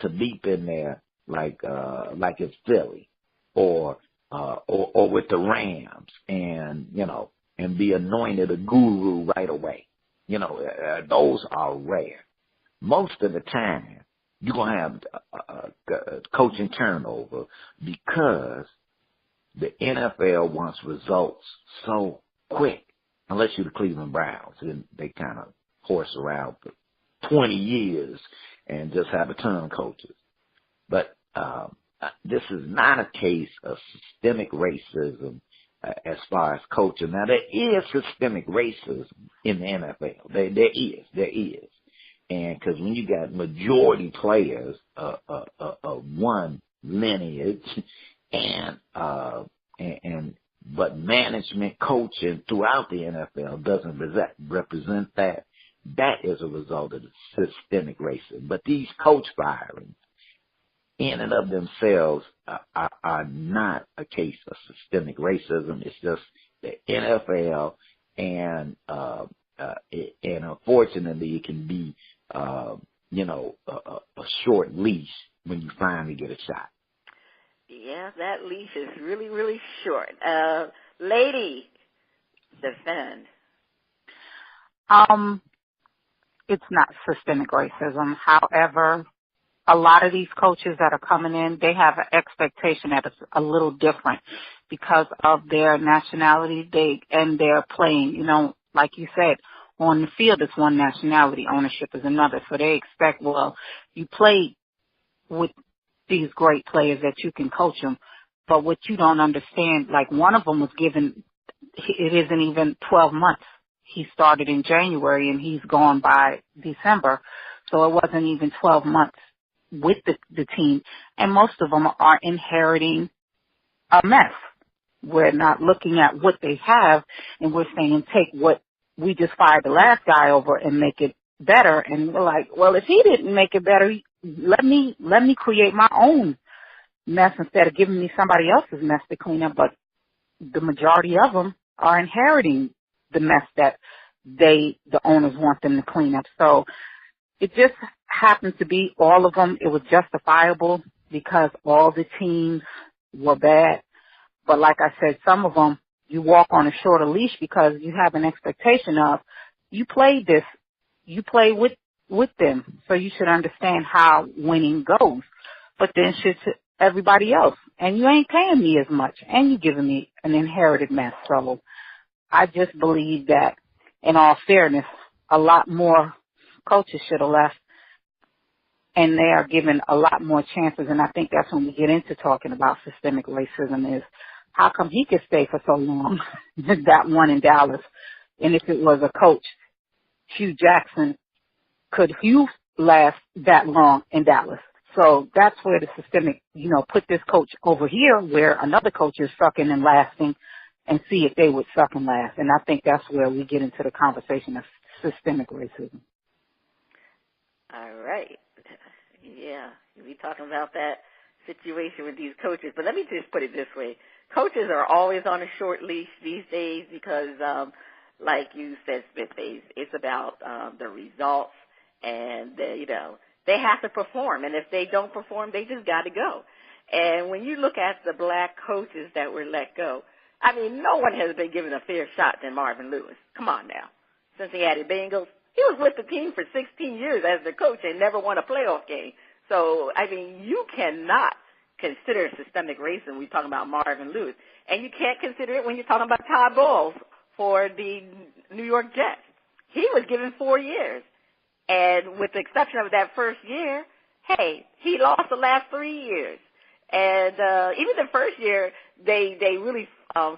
S1: leap in there like it's Philly or with the Rams and be anointed a guru right away. Those are rare. Most of the time, you're going to have coaching turnover because the NFL wants results so quick, unless you're the Cleveland Browns, and they kind of horse around for 20 years and just have a ton of coaches. But this is not a case of systemic racism as far as coaching. Now, there is systemic racism in the NFL. There is. And because when you got majority players of one lineage but management coaching throughout the NFL doesn't represent that. That is a result of the systemic racism. But these coach firings, in and of themselves, are not a case of systemic racism. It's just the NFL, and unfortunately, it can be, a short leash when you finally get a shot.
S2: Yeah, that leash is really, really short. Lady, defend.
S3: It's not systemic racism. However, a lot of these coaches that are coming in, they have an expectation that is a little different because of their nationality. And they're playing, like you said, on the field it's one nationality, ownership is another. So they expect, well, you play with these great players that you can coach them. But what you don't understand, like one of them was given, it isn't even 12 months. He started in January and he's gone by December. So it wasn't even 12 months with the team. And most of them are inheriting a mess. We're not looking at what they have, and we're saying take what we just fired the last guy over and make it better. And we're like, well, if he didn't make it better, let me create my own mess instead of giving me somebody else's mess to clean up. But the majority of them are inheriting the mess that the owners want them to clean up. So it just happened to be all of them. It was justifiable because all the teams were bad. But like I said, some of them, you walk on a shorter leash because you have an expectation of, you played this, you play with them, so you should understand how winning goes. But then should everybody else, and you ain't paying me as much, and you giving me an inherited mess. So I just believe that, in all fairness, a lot more coaches should have left, and they are given a lot more chances. And I think that's when we get into talking about systemic racism is, how come he could stay for so long, that one in Dallas? And if it was a coach, Hugh Jackson, could Hugh last that long in Dallas? So that's where the systemic, put this coach over here where another coach is sucking and lasting, and see if they would suck and last. And I think that's where we get into the conversation of systemic racism.
S2: All right. Yeah, we're talking about that situation with these coaches. But let me just put it this way. Coaches are always on a short leash these days because, like you said, Spitface, it's about the results, and, they have to perform. And if they don't perform, they just got to go. And when you look at the black coaches that were let go, I mean, no one has been given a fair shot than Marvin Lewis. Come on now. Since he had the Bengals, he was with the team for 16 years as the coach and never won a playoff game. So, I mean, you cannot consider systemic racism when you're talking about Marvin Lewis. And you can't consider it when you're talking about Todd Bowles for the New York Jets. He was given 4 years. And with the exception of that first year, hey, he lost the last 3 years. And even the first year, they really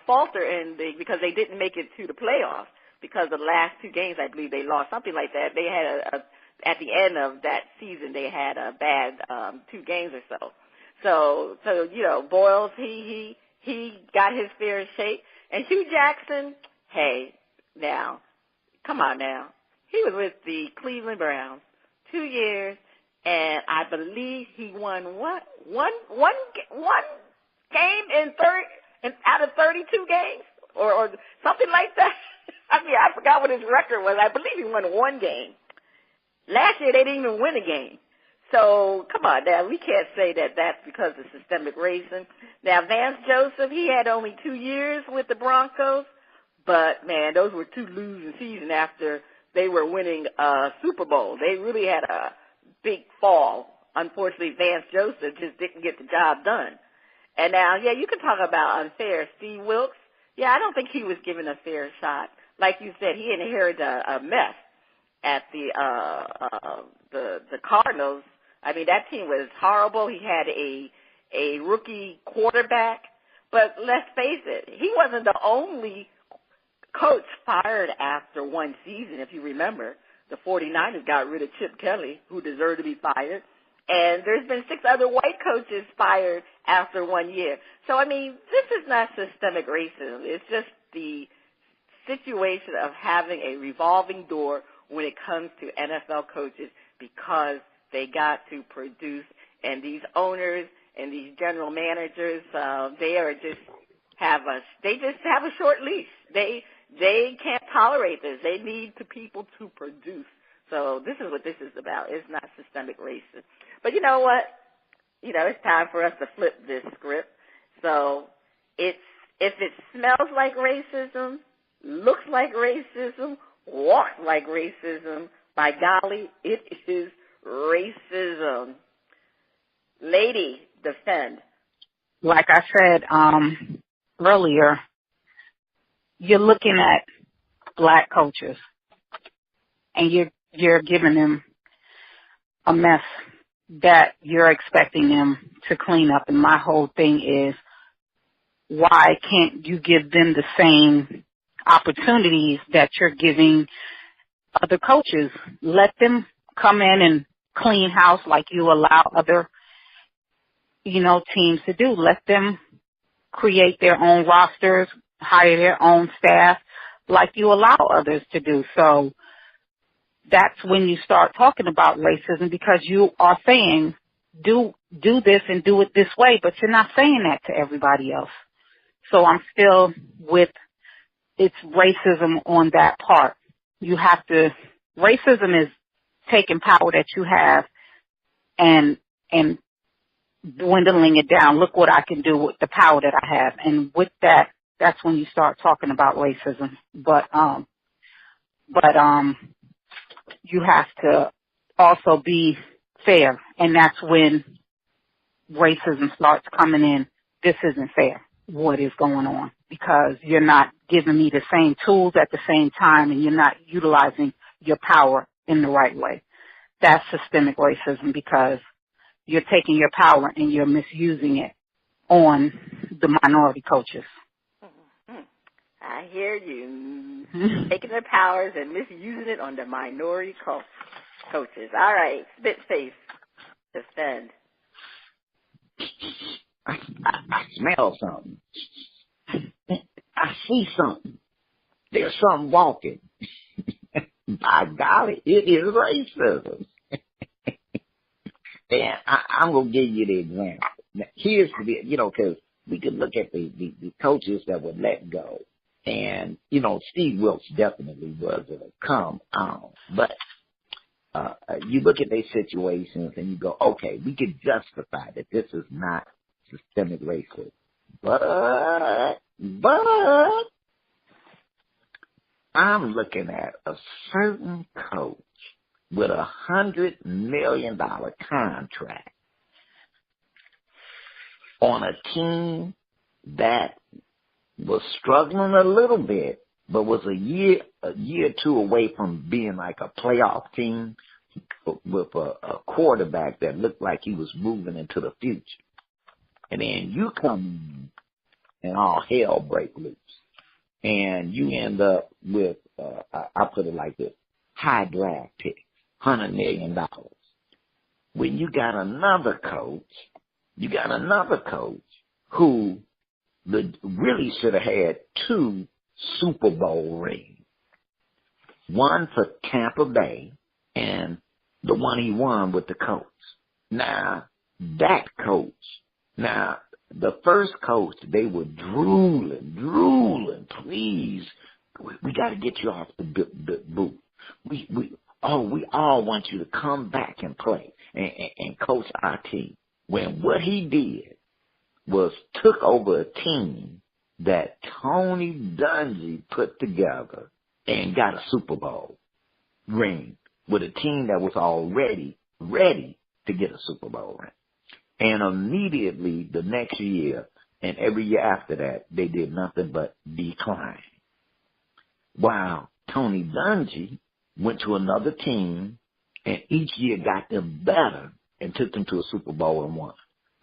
S2: faltered because they didn't make it to the playoffs because the last 2 games, I believe they lost, something like that. They had at the end of that season, they had a bad 2 games or so. So Boyles, he got his fair shake. And Hugh Jackson, hey, now, come on now. He was with the Cleveland Browns 2 years, and I believe he won one game out of 32 games, or something like that. I mean, I forgot what his record was. I believe he won one game. Last year, they didn't even win a game. So, come on now, we can't say that that's because of systemic racism. Now, Vance Joseph, he had only 2 years with the Broncos, but, man, those were 2 losing seasons after they were winning a Super Bowl. They really had a big fall. Unfortunately, Vance Joseph just didn't get the job done. And now, yeah, you can talk about unfair. Steve Wilkes, yeah, I don't think he was given a fair shot. Like you said, he inherited a mess at the Cardinals. I mean, that team was horrible. He had a rookie quarterback. But let's face it, he wasn't the only coach fired after one season, if you remember. The 49ers got rid of Chip Kelly, who deserved to be fired. And there's been 6 other white coaches fired after 1 year. So, I mean, this is not systemic racism. It's just the situation of having a revolving door when it comes to NFL coaches because they got to produce. And these owners and these general managers, they just have a short leash. They can't tolerate this. They need the people to produce. So this is what this is about. It's not systemic racism. But you know what? It's time for us to flip this script. So if it smells like racism, looks like racism, walks like racism, by golly, it is racism. Lady, defend.
S3: Like I said earlier, you're looking at black coaches, and you're giving them a mess that you're expecting them to clean up. And my whole thing is, why can't you give them the same opportunities that you're giving other coaches? Let them come in and clean house like you allow other, teams to do. Let them create their own rosters, hire their own staff like you allow others to do. So that's when you start talking about racism, because you are saying, do this and do it this way, but you're not saying that to everybody else. So I'm still with it's racism on that part. Racism is taking power that you have and dwindling it down. Look what I can do with the power that I have. And with that, that's when you start talking about racism. But you have to also be fair, and that's when racism starts coming in. This isn't fair, what is going on, because you're not giving me the same tools at the same time, and you're not utilizing your power in the right way. That's systemic racism, because you're taking your power and you're misusing it on the minority coaches.
S2: I hear you. Taking their powers and misusing it on the minority coaches. All right, Spitface, defend.
S1: I smell something. I see something. There's something walking. By golly, it is racism. And I'm going to give you the example. Now, here's the, because we could look at the coaches that were let go. And, Steve Wilkes definitely was a come on. But you look at their situations and you go, okay, we can justify that this is not systemic racism. But I'm looking at a certain coach with $100 million contract on a team that was struggling a little bit, but was a year or two away from being like a playoff team with a quarterback that looked like he was moving into the future. And then you come in and all hell break loose. And you end up with, I'll put it like this, high draft pick, $100 million. When you got another coach who really should have had 2 Super Bowl rings. One for Tampa Bay and the one he won with the Colts. Now, that coach, now, the first coach, they were drooling, please. We got to get you off the booth. We all want you to come back and play and coach our team. When what he did was took over a team that Tony Dungy put together and got a Super Bowl ring with a team that was already ready to get a Super Bowl ring. And immediately the next year and every year after that, they did nothing but decline. While Tony Dungy went to another team and each year got them better and took them to a Super Bowl and won.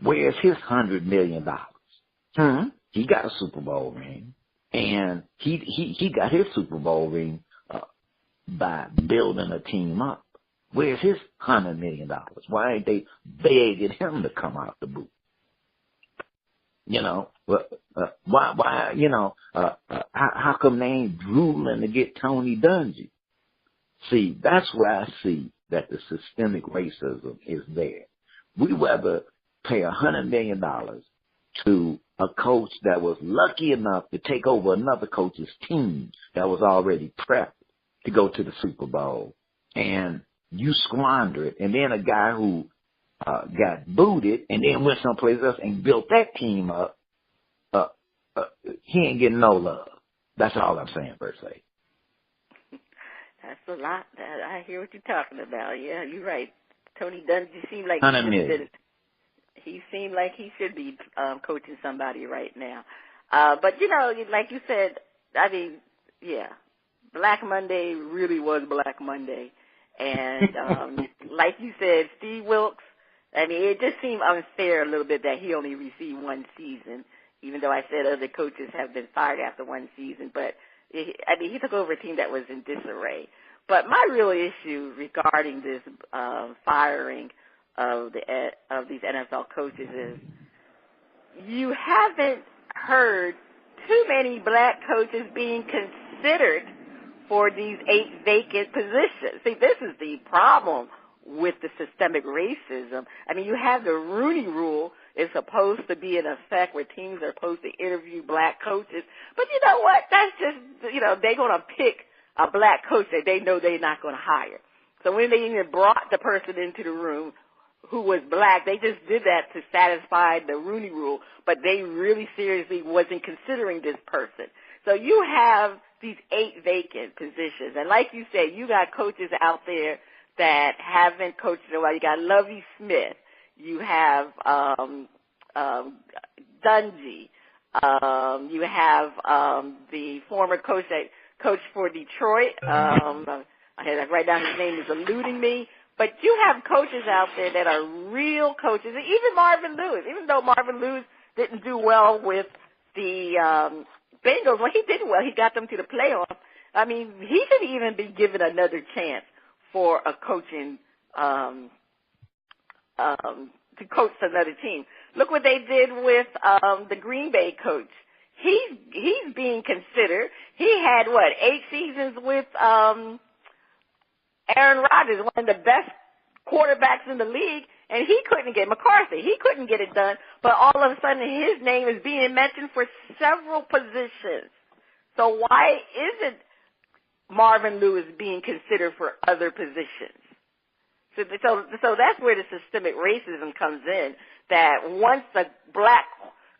S1: Where's his $100 million? He got a Super Bowl ring, and he got his Super Bowl ring by building a team up. Where's his $100 million? Why ain't they begging him to come out the booth? You know, why? You know, how come they ain't drooling to get Tony Dungy? See, that's where I see that the systemic racism is there. We rather pay $100 million to a coach that was lucky enough to take over another coach's team that was already prepped to go to the Super Bowl, and you squander it, and then a guy who got booted and then went someplace else and built that team up, he ain't getting no love. That's all I'm saying, per se.
S2: That's a lot. I hear what you're talking about. Yeah, you're right. Tony Dungy seemed like he seemed like he should be coaching somebody right now. But, you know, like you said, I mean, yeah, Black Monday really was Black Monday. And like you said, Steve Wilkes, I mean, it just seemed unfair a little bit that he only received one season, even though I said other coaches have been fired after one season. But, he took over a team that was in disarray. But my real issue regarding this firing of these NFL coaches is you haven't heard too many black coaches being considered for these 8 vacant positions. See, this is the problem with the systemic racism. I mean, you have the Rooney Rule is supposed to be in effect where teams are supposed to interview black coaches. But you know what? That's just, you know, they're going to pick a black coach that they know they're not going to hire. So when they even brought the person into the room who was black, they just did that to satisfy the Rooney Rule, but they really seriously wasn't considering this person. So you have these 8 vacant positions. And like you said, you got coaches out there that haven't coached in a while. You got Lovie Smith. You have Dungy. You have the former coach that coached for Detroit. I had that right down. His name is eluding me. But you have coaches out there that are real coaches. And even Marvin Lewis, even though Marvin Lewis didn't do well with the Bengals, well, he did well. He got them to the playoffs. I mean, he should even be given another chance for a coaching to coach another team. Look what they did with the Green Bay coach. He's being considered. He had 8 seasons with Aaron Rodgers, one of the best quarterbacks in the league, and he couldn't get McCarthy. He couldn't get it done, but all of a sudden his name is being mentioned for several positions. So why isn't Marvin Lewis being considered for other positions? So that's where the systemic racism comes in, that once a black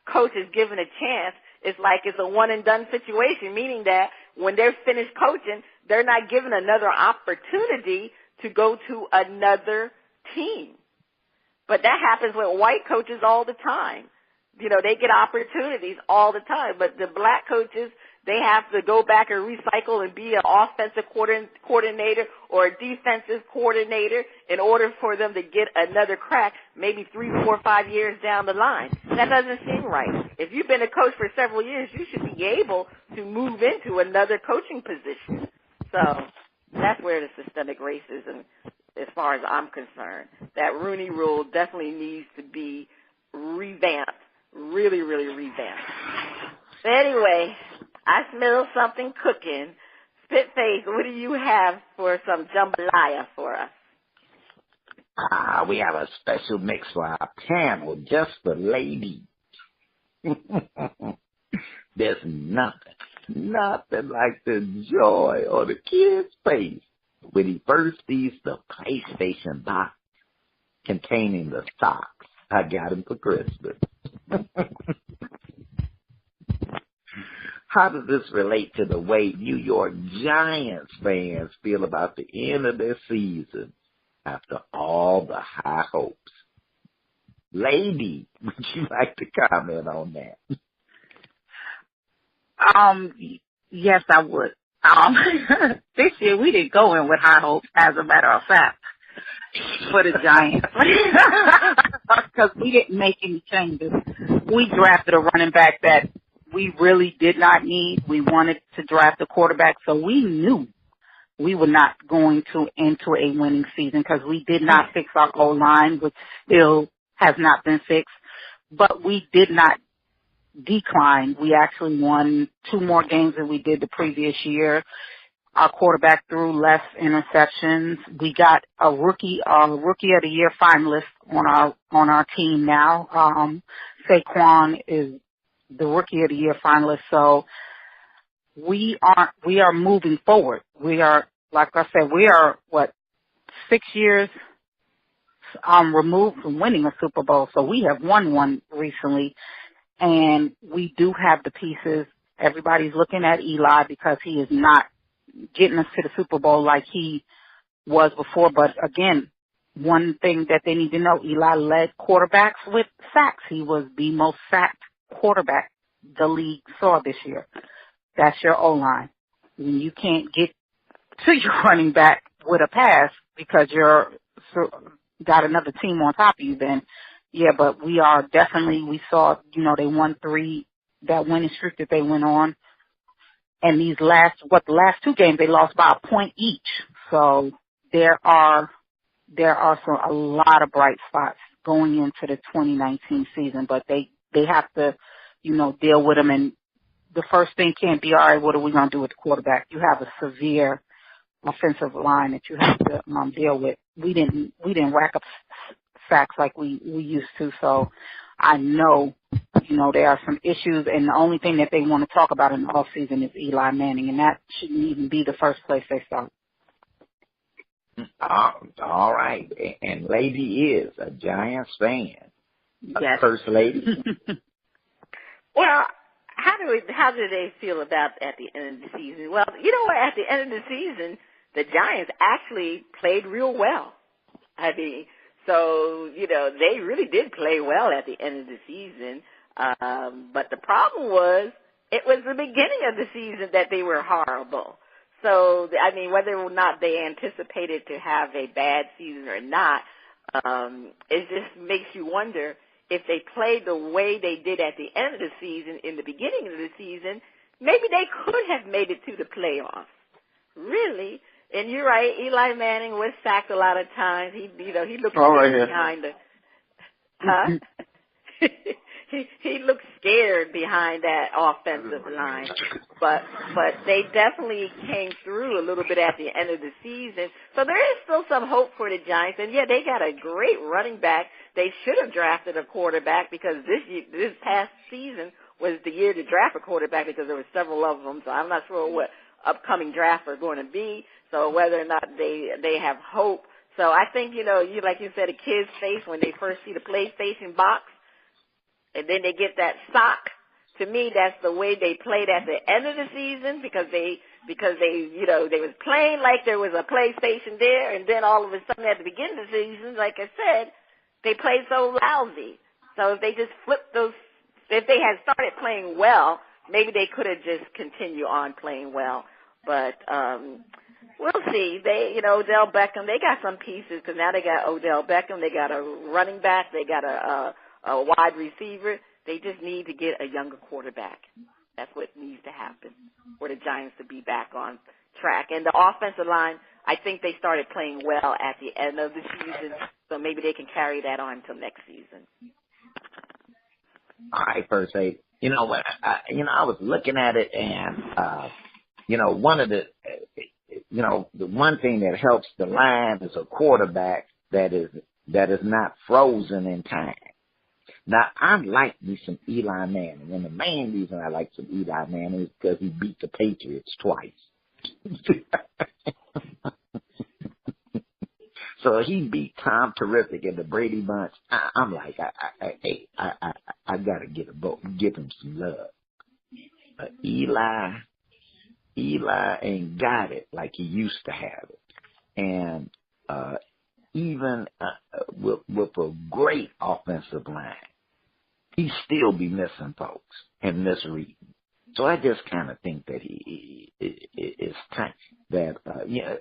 S2: coach is given a chance, it's like it's a one-and-done situation, meaning that when they're finished coaching, they're not given another opportunity to go to another team. But that happens with white coaches all the time. You know, they get opportunities all the time. But the black coaches, they have to go back and recycle and be an offensive coordinator or a defensive coordinator in order for them to get another crack, maybe 3, 4, 5 years down the line. That doesn't seem right. If you've been a coach for several years, you should be able to move into another coaching position. So that's where the systemic racism, as far as I'm concerned, that Rooney Rule definitely needs to be revamped, really, really revamped. But anyway, I smell something cooking. Spitface, what do you have for some jambalaya for us?
S1: We have a special mix for our panel just for ladies. There's nothing like the joy on the kid's face when he first sees the PlayStation box containing the socks I got him for Christmas. How does this relate to the way New York Giants fans feel about the end of their season after all the high hopes? Lady, would you like to comment on that?
S3: Yes, I would. This year we didn't go in with high hopes, as a matter of fact, for the Giants. Because we didn't make any changes. We drafted a running back that we really did not need. We wanted to draft a quarterback, so we knew we were not going to enter a winning season because we did not fix our O-line, which still has not been fixed. But we did not decline. We actually won 2 more games than we did the previous year. Our quarterback threw less interceptions. We got a rookie of the year finalist on our team now. Saquon is the rookie of the year finalist. So we are moving forward. We are, like I said, 6 years removed from winning a Super Bowl. So we have won one recently, and we do have the pieces. Everybody's looking at Eli because he is not getting us to the Super Bowl like he was before. But again, one thing that they need to know, Eli led quarterbacks with sacks. He was the most sacked quarterback the league saw this year. That's your O-line. When you can't get to your running back with a pass because you're got another team on top of you, then yeah, but we saw, they won 3, that winning streak that they went on. And the last 2 games they lost by a point each. So there are a lot of bright spots going into the 2019 season, but they have to, deal with them. And the first thing can't be, all right, what are we going to do with the quarterback? You have a severe offensive line that you have to deal with. We didn't rack up sacks like we used to. So I know, there are some issues, and the only thing that they want to talk about in the off season is Eli Manning, and that shouldn't even be the first place they start.
S1: All right. And Lady is a Giants fan.
S3: Yes.
S1: First Lady.
S2: Well, how do they feel about at the end of the season? Well, you know what? At the end of the season, the Giants actually played real well. I mean, so, they really did play well at the end of the season. But the problem was, it was the beginning of the season that they were horrible. So, I mean, whether or not they anticipated to have a bad season or not, it just makes you wonder if they played the way they did at the end of the season, in the beginning of the season, maybe they could have made it to the playoffs. Really. And you're right, Eli Manning was sacked a lot of times. He looked scared behind he looked scared behind that offensive line. But they definitely came through a little bit at the end of the season. So there is still some hope for the Giants. And yeah, they got a great running back. They should have drafted a quarterback because this past season was the year to draft a quarterback because there were several of them. So I'm not sure what upcoming drafts are going to be. So whether or not they have hope. So I think, like you said, a kid's face when they first see the PlayStation box and then they get that sock. To me, that's the way they played at the end of the season because they was playing like there was a PlayStation there, and then all of a sudden at the beginning of the season, like I said, they played so lousy. So if they just flipped if they had started playing well, maybe they could have just continued on playing well. But we'll see. Odell Beckham, they got some pieces because now they got Odell Beckham, they got a running back, they got a wide receiver. They just need to get a younger quarterback. That's what needs to happen for the Giants to be back on track. And the offensive line, I think they started playing well at the end of the season, so maybe they can carry that on until next season.
S1: All right, First Lady. I was looking at it, and one of the the one thing that helps the line is a quarterback that is that is not frozen in time. Now, I like me some Eli Manning, and the main reason I like some Eli Manning is because he beat the Patriots twice. So he beat Tom Terrific and the Brady Bunch. I'm like, I gotta get a vote, give him some love. Eli ain't got it like he used to have it, and even with a great offensive line, he still be missing folks and misreading. So I just kind of think that it's time that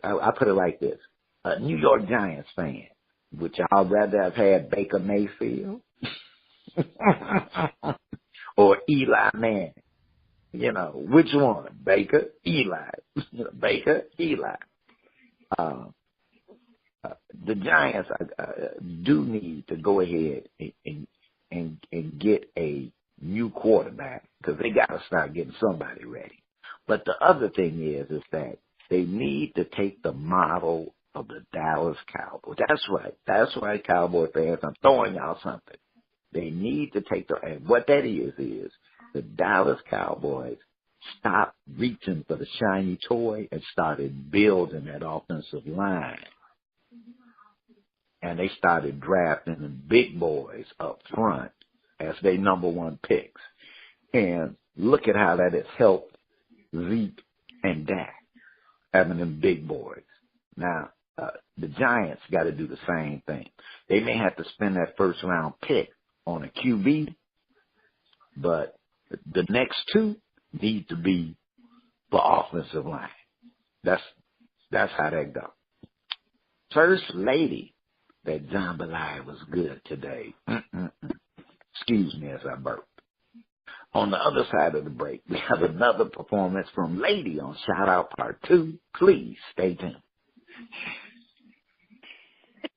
S1: I put it like this. A New York Giants fan, which I'd rather have had Baker Mayfield or Eli Manning. You know, which one? Baker, Eli. Baker, Eli. The Giants do need to go ahead and get a new quarterback because they got to start getting somebody ready. But the other thing is that they need to take the model of the Dallas Cowboys. That's right, Cowboy fans. I'm throwing y'all something. They need to take and what that is the Dallas Cowboys stopped reaching for the shiny toy and started building that offensive line. And they started drafting the big boys up front as their number one picks. And look at how that has helped Zeke and Dak, having them big boys. Now, the Giants got to do the same thing. They may have to spend that first round pick on a QB, but the next two need to be for offensive line. That's how that goes. First Lady, that jambalaya was good today. Excuse me as I burp. On the other side of the break, we have another performance from Lade on Shout Out Part 2. Please stay tuned.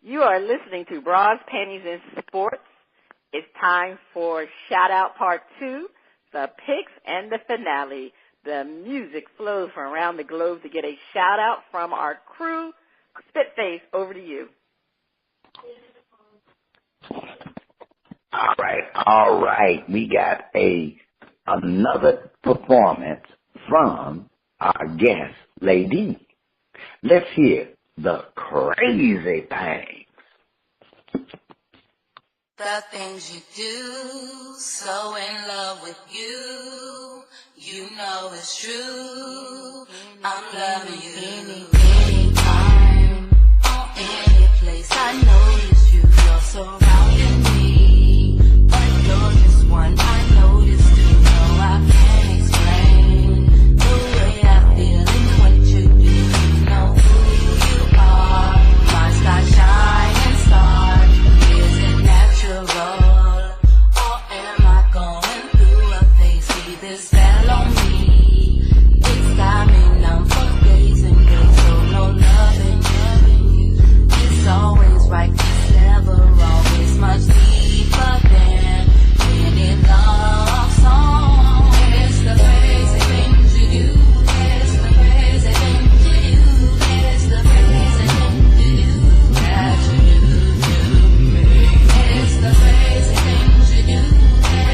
S2: You are listening to Bras, Panties, and Sports. It's time for Shout Out Part 2, the picks and the finale. The music flows from around the globe to get a shout out from our crew. Spitface, over to you.
S1: All right. We got another performance from our guest, Lade. Let's hear the crazy things.
S5: The things you do, so in love with you, you know it's true. I'm loving you. Anytime, or any place, I notice you. You're surrounding me, but you're just one I noticed too. No, I can't explain the way I feel and what you do. You know who you are. My sky shining star. Is it natural, or am I going through a phase? See this spell on me. It's got me numb for days and days. So no loving you. It's always right, it's never always much deeper than any love song. It's the crazy things you do. It's the crazy things you do. It's the crazy things you do that you do to me. It's the crazy things you do.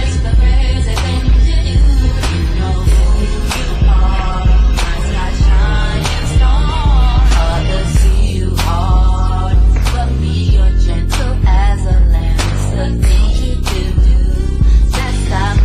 S5: It's the crazy things you do. You know who you are. My sky shining star. Others see you hard, but me you're gentle as a lamb. It's the things you do that stop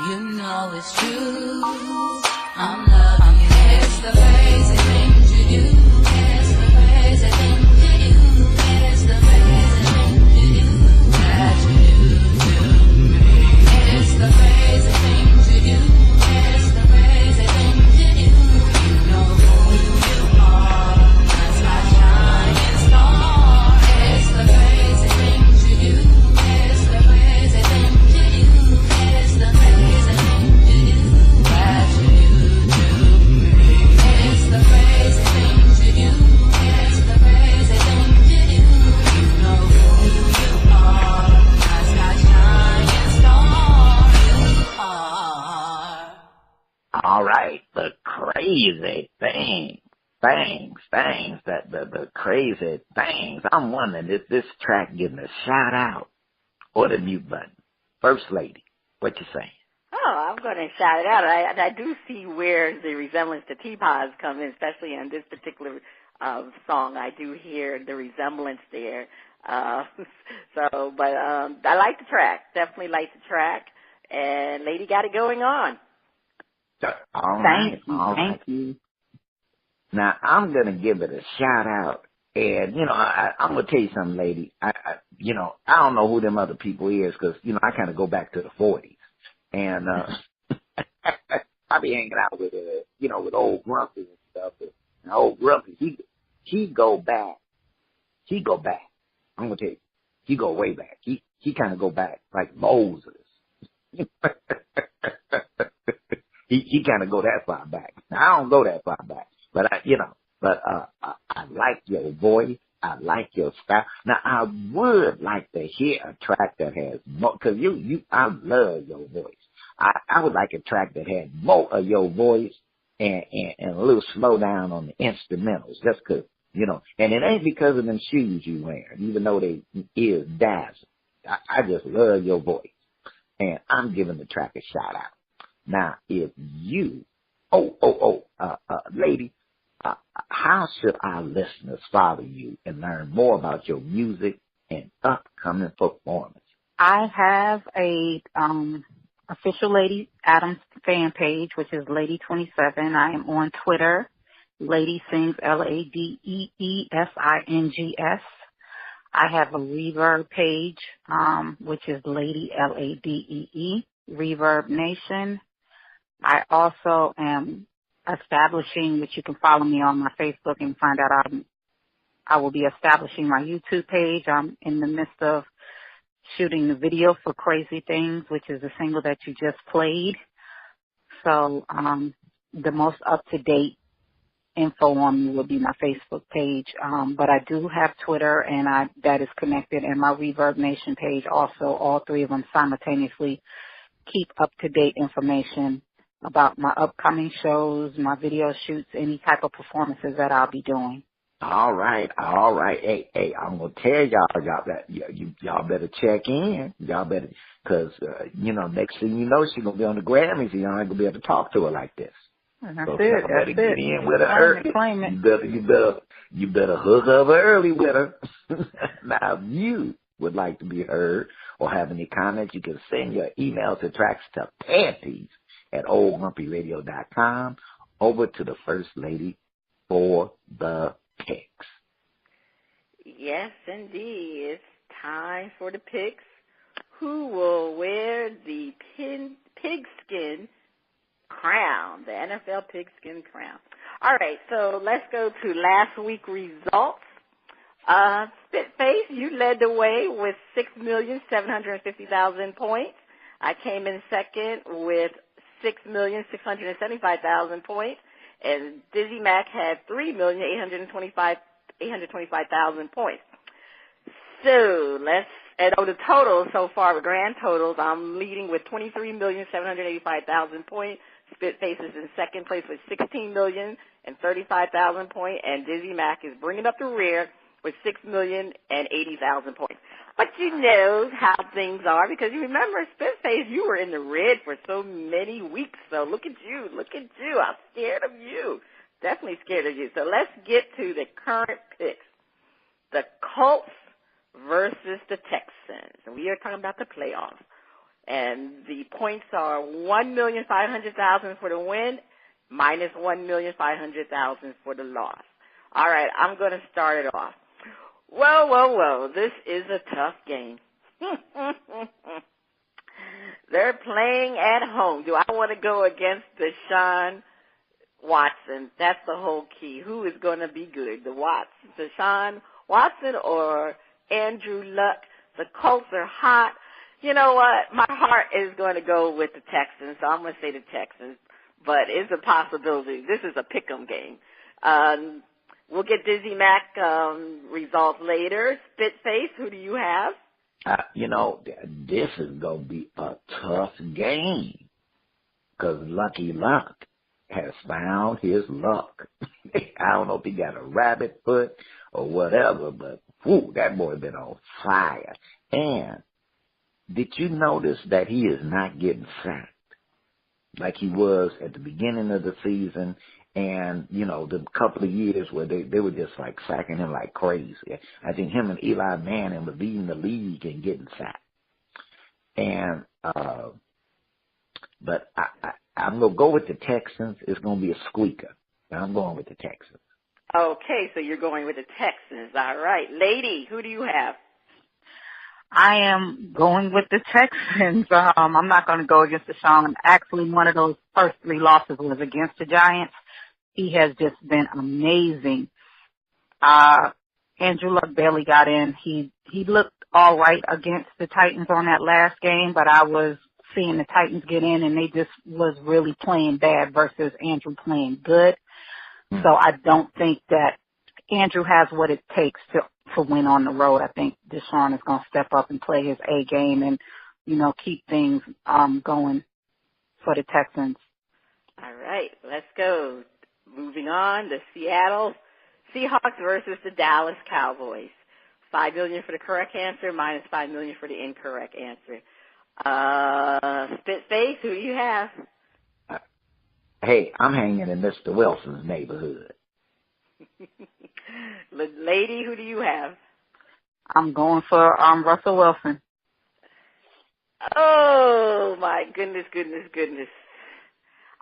S5: You know it's true. I'm loving you. It's the crazy things you do. It's the crazy things you do. It's the crazy things you do that you do to me. It's the crazy things you do. It's the crazy things you do. You know who you are. That's my shining star. It's the crazy things you do. It's the crazy things you do. It's the crazy things you do that you do to me. It's the crazy things you do. It's the crazy things you do. You know who you are. That's my shining star. You are.
S1: All right, the crazy things, the crazy things. I'm wondering if this track getting a shout out or the mute button. First lady, what you saying?
S2: Oh, I'm going to shout it out. I do see where the resemblance to T-Pods comes in, especially in this particular song. I do hear the resemblance there. But I like the track. Definitely like the track. And Lady got it going on.
S1: All right,
S3: Thank you.
S1: Now, I'm going to give it a shout out. And, I'm going to tell you something, lady. I don't know who them other people is because, I kind of go back to the 40s. And I be hanging out with, with old Grumpy and stuff. And old Grumpy, he go back. I'm going to tell you, he go way back. He kind of go back like Moses. He kind of go that far back. Now, I don't go that far back. But I like your voice. I like your style. Now, I would like to hear a track that has more, cause I love your voice. I would like a track that had more of your voice and a little slow down on the instrumentals, just cause, and it ain't because of them shoes you wear, even though they is dazzling. I just love your voice. And I'm giving the track a shout out. Now, if you, lady, how should our listeners follow you and learn more about your music and upcoming performance?
S3: I have a official Lady Adams fan page, which is Lady27. I am on Twitter, Lady Sings, LadeeSings. I have a Reverb page, which is Lady Ladee, Reverb Nation. I also am establishing, which you can follow me on my Facebook and find out I will be establishing my YouTube page. I'm in the midst of shooting the video for Crazy Things, which is the single that you just played. So the most up-to-date info on me will be my Facebook page. But I do have Twitter, and that is connected, and my Reverb Nation page also. All three of them simultaneously keep up-to-date information about my upcoming shows, my video shoots, any type of performances that I'll be doing.
S1: All right. Hey, I'm gonna tell y'all better check in. Y'all better, cause next thing you know, she's gonna be on the Grammys, and y'all ain't gonna be able to talk to her like this.
S3: That's
S1: So
S3: it.
S1: y'all better get in with her early.
S3: Claim it.
S1: You better hook up early with her. Now, if you would like to be heard or have any comments, you can send your email to tracks to Panties at oldgrumpyradio.com over to the First Lady for the picks.
S2: Yes, indeed. It's time for the picks. Who will wear the pigskin crown, the NFL pigskin crown? All right, so let's go to last week's results. Spitface, you led the way with 6,750,000 points. I came in second with 6,675,000 points, and Dizzy Mac had 3,825,000 points. So and on the totals so far, the grand totals, I'm leading with 23,785,000 points. Spitface is in second place with 16,035,000 points, and Dizzy Mac is bringing up the rear with 6,080,000 points. But you know how things are, because you remember, Spitface, you were in the red for so many weeks. So look at you. I'm scared of you. Definitely scared of you. So let's get to the current picks. The Colts versus the Texans. And we are talking about the playoffs. And the points are 1,500,000 for the win, minus 1,500,000 for the loss. All right, I'm going to start it off. Whoa, this is a tough game. They're playing at home. Do I want to go against Deshaun Watson? That's the whole key. Who is going to be good? Deshaun Watson or Andrew Luck? The Colts are hot. You know what? My heart is going to go with the Texans, so I'm going to say the Texans. But it's a possibility. This is a pick'em game. We'll get Dizzy Mac results later. Spitface, who do you have?
S1: This is going to be a tough game because Lucky Luck has found his luck. I don't know if he got a rabbit foot or whatever, but that boy been on fire. And did you notice that he is not getting sacked like he was at the beginning of the season? And, the couple of years where they were just like sacking him like crazy. I think him and Eli Manning were leading the league and getting sacked. And, but I'm going to go with the Texans. It's going to be a squeaker. I'm going with the Texans.
S2: Okay, so you're going with the Texans. All right. Lady, who do you have?
S3: I am going with the Texans. I'm not going to go against Deshaun. Actually, one of those first 3 losses was against the Giants. He has just been amazing. Andrew Luck barely got in. He looked all right against the Titans on that last game, but I was seeing the Titans get in, and they just was really playing bad versus Andrew playing good. So I don't think that Andrew has what it takes to win on the road. I think Deshaun is going to step up and play his A game and, keep things going for the Texans.
S2: All right, let's go. Moving on, the Seattle Seahawks versus the Dallas Cowboys. $5 million for the correct answer, minus $5 million for the incorrect answer. Spitface, who do you have?
S1: Hey, I'm hanging in Mr. Wilson's neighborhood.
S2: Lady, who do you have?
S3: I'm going for Russell Wilson.
S2: Oh, my goodness.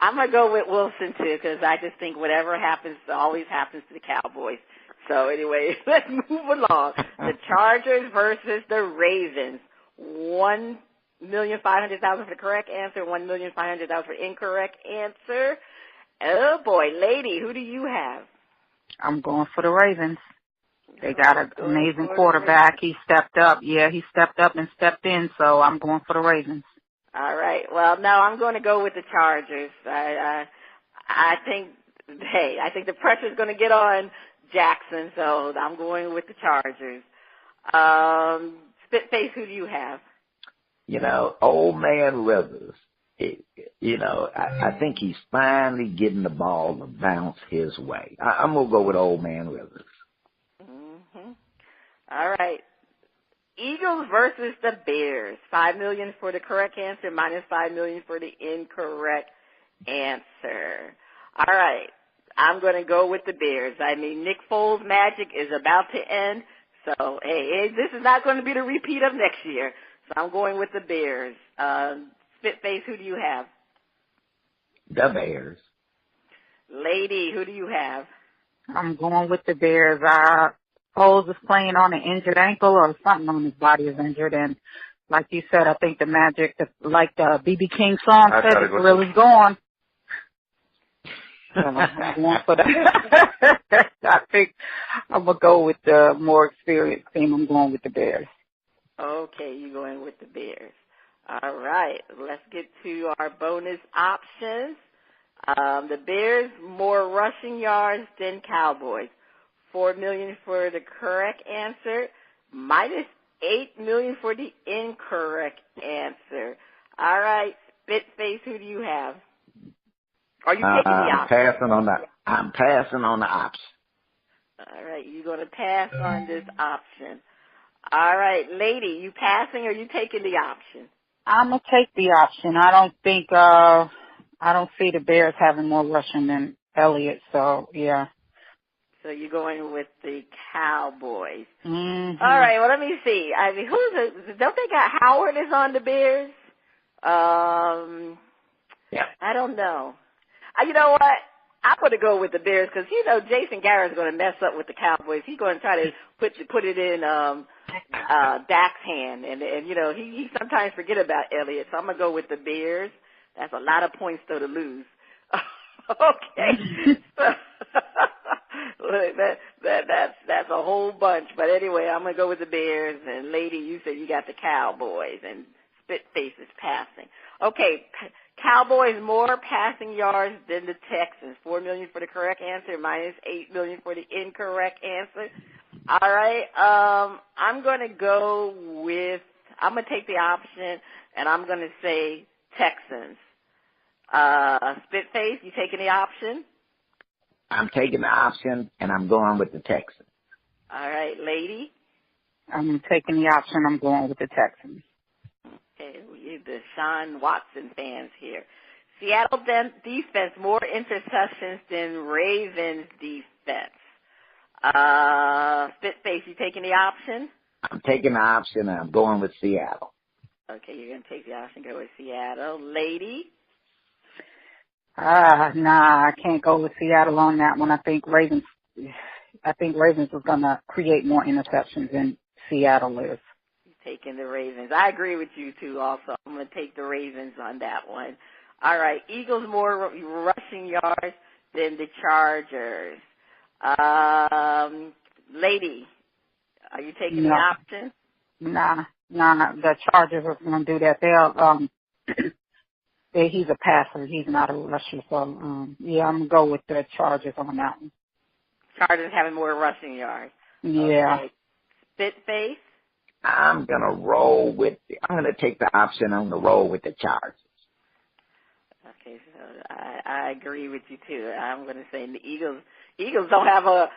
S2: I'm going to go with Wilson, too, because I just think whatever happens always happens to the Cowboys. So, anyway, let's move along. The Chargers versus the Ravens. $1,500,000 for the correct answer, $1,500,000 for incorrect answer. Oh, boy. Lady, who do you have?
S3: I'm going for the Ravens. They got an amazing quarterback. He stepped up. Yeah, he stepped up and stepped in, so I'm going for the Ravens.
S2: All right. Well, no, I'm going to go with the Chargers. I think the pressure's going to get on Jackson, so I'm going with the Chargers. Spitface, who do you have?
S1: Old man Rivers. I think he's finally getting the ball to bounce his way. I'm going to go with old man Rivers.
S2: Mm-hmm. All right. Eagles versus the Bears. $5 million for the correct answer, minus $5 million for the incorrect answer. All right. I'm going to go with the Bears. I mean, Nick Foles' magic is about to end. So, hey, this is not going to be the repeat of next year. So I'm going with the Bears. Spitface, who do you have?
S1: The Bears.
S2: Lady, who do you have?
S3: I'm going with the Bears. Foles is playing on an injured ankle or something on his body is injured. And like you said, I think the magic, like the B.B. King song said, it's really gone. So I'm going for that. I think I'm going to go with the more experienced team. I'm going with the Bears.
S2: Okay, you're going with the Bears. All right, let's get to our bonus options. The Bears, more rushing yards than Cowboys. $4 million for the correct answer, minus $8 million for the incorrect answer. All right, Spitface, who do you have? Are you taking the option?
S1: I'm passing on the option.
S2: All right, you're going to pass on this option. All right, Lady, you passing or you taking the option?
S3: I'm going to take the option. I don't see the Bears having more rushing than Elliott, so yeah.
S2: So you're going with the Cowboys.
S3: Mm-hmm.
S2: All right, well, let me see. I mean, don't they got Howard is on the Bears?
S1: Yeah.
S2: I don't know. You know what? I'm going to go with the Bears because, Jason Garrett's going to mess up with the Cowboys. He's going to try to put it in Dak's hand. And he sometimes forget about Elliott. So I'm going to go with the Bears. That's a lot of points, though, to lose. Okay. That's a whole bunch. But anyway, I'm going to go with the Bears. And, Lady, you said you got the Cowboys. And Spitface is passing. Okay, Cowboys more passing yards than the Texans. 4 million for the correct answer, minus 8 million for the incorrect answer. All right, I'm going to take the option, and I'm going to say Texans. Spitface, you taking the option?
S1: I'm taking the option, and I'm going with the Texans.
S2: All right, Lady?
S3: I'm taking the option. I'm going with the Texans.
S2: Okay, we're the Sean Watson fans here. Seattle defense, more interceptions than Ravens defense. Spitface, you taking the option?
S1: I'm taking the option, and I'm going with Seattle.
S2: Okay, you're going to take the option, go with Seattle. Lady?
S3: Nah, I can't go with Seattle on that one. I think Ravens is going to create more interceptions than Seattle is.
S2: Taking the Ravens. I agree with you, too, also. I'm going to take the Ravens on that one. All right, Eagles more rushing yards than the Chargers. Lady, are you taking the option?
S3: Nah, the Chargers are going to do that. He's a passer. He's not a rusher. So, I'm going to go with the Chargers on that one.
S2: Chargers having more rushing yards.
S3: Yeah.
S2: Okay. Spitface?
S1: I'm going to take the option. I'm going to roll with the Chargers.
S2: Okay, so I agree with you, too. I'm going to say the Eagles don't have a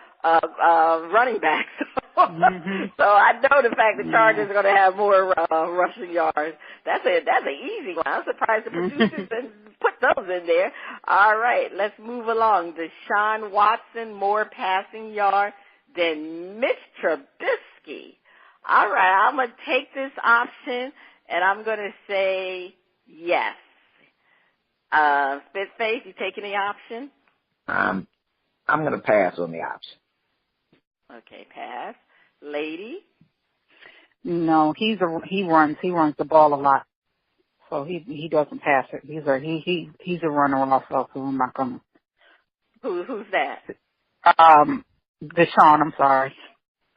S2: running back. So, so I know the fact the Chargers are going to have more rushing yards. That's an easy one. I'm surprised the producers didn't put those in there. All right, let's move along. Deshaun Watson, more passing yards than Mitch Trubisky. All right, I'm going to take this option, and I'm going to say yes. Spitface, you taking the option?
S1: I'm going to pass on the option.
S3: Okay,
S2: pass. Lady?
S3: No, he runs the ball a lot. So he doesn't pass it. He's a runner also, so I'm not gonna.
S2: Who's that?
S3: Deshaun, I'm sorry.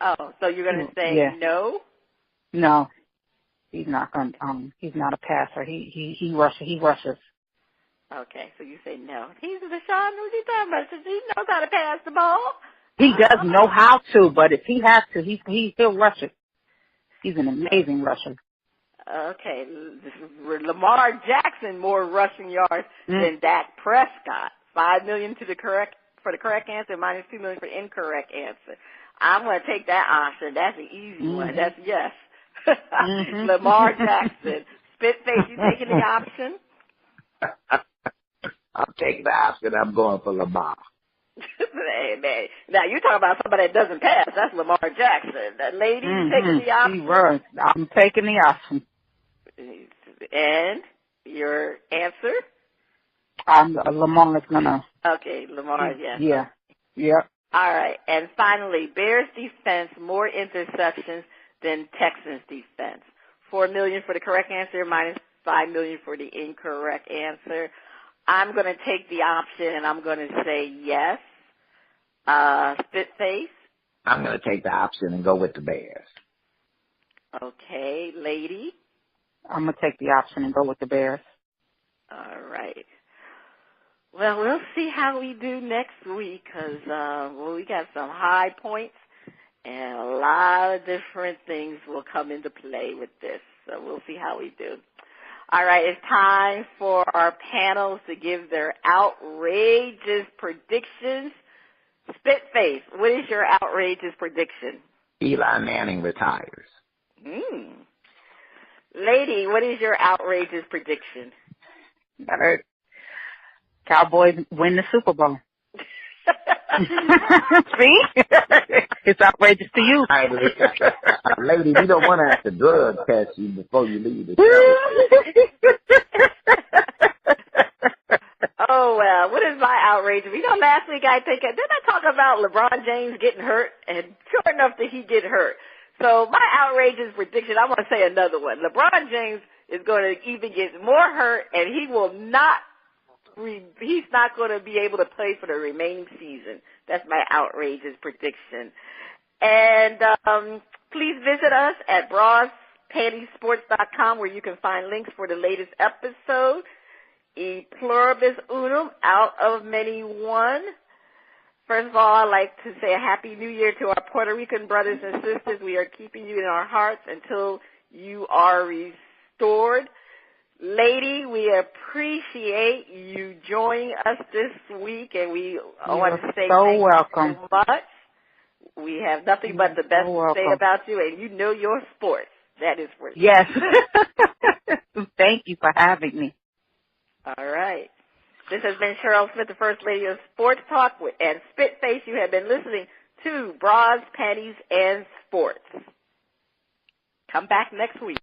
S2: Oh, so you're gonna say no?
S3: No. He's not gonna he's not a passer. He rushes.
S2: Okay, so you say no. He's Deshaun, who's he talking about? He knows how to pass the ball.
S3: He does know how to, but if he has to, he'll rush it. He's an amazing rusher.
S2: Okay, Lamar Jackson more rushing yards than Dak Prescott. 5 million for the correct answer, minus 2 million for the incorrect answer. I'm going to take that option. That's an easy one. That's yes. Lamar Jackson. Spitface, you taking the option?
S1: I'm taking the option. I'm going for Lamar.
S2: Hey, man. Now, you're talking about somebody that doesn't pass. That's Lamar Jackson. That lady, you taking the option?
S3: He runs. I'm taking the option.
S2: And your answer?
S3: Lamar is going to.
S2: Okay, Lamar, yes.
S3: Yeah. Yep.
S2: All right. And finally, Bears defense, more interceptions than Texans defense. 4 million for the correct answer, minus 5 million for the incorrect answer. I'm going to take the option, and I'm going to say yes. Spitface?
S1: I'm going to take the option and go with the Bears.
S2: Okay. Lady?
S3: I'm going to take the option and go with the Bears.
S2: All right. Well, we'll see how we do next week because we got some high points and a lot of different things will come into play with this. So we'll see how we do. All right, it's time for our panels to give their outrageous predictions. Spitface, what is your outrageous prediction?
S1: Eli Manning retires.
S2: Lady, what is your outrageous prediction?
S3: Cowboys win the Super Bowl. See? It's outrageous to you.
S1: All right, lady, we don't want to have to drug test you before you leave the show.
S2: Oh, well, what is my outrage? You know, last week didn't I talk about LeBron James getting hurt? And sure enough that he get hurt. So my outrageous prediction, I want to say another one. LeBron James is going to even get more hurt, and he's not going to be able to play for the remaining season. That's my outrageous prediction. And please visit us at BrasPantiesSports.com, where you can find links for the latest episode. E pluribus unum, out of many one. First of all, I'd like to say a Happy New Year to our Puerto Rican brothers and sisters. We are keeping you in our hearts until you are restored. Lady, we appreciate you joining us this week, and we want to say
S3: so
S2: thank
S3: welcome.
S2: you so much. We have nothing but the best to say about you, and you know your sports. That is for sure.
S3: Yes. Thank you for having me.
S2: All right. This has been Cheryl Smith, the First Lady of Sports Talk, and Spitface. You have been listening to Bras, Panties, and Sports. Come back next week.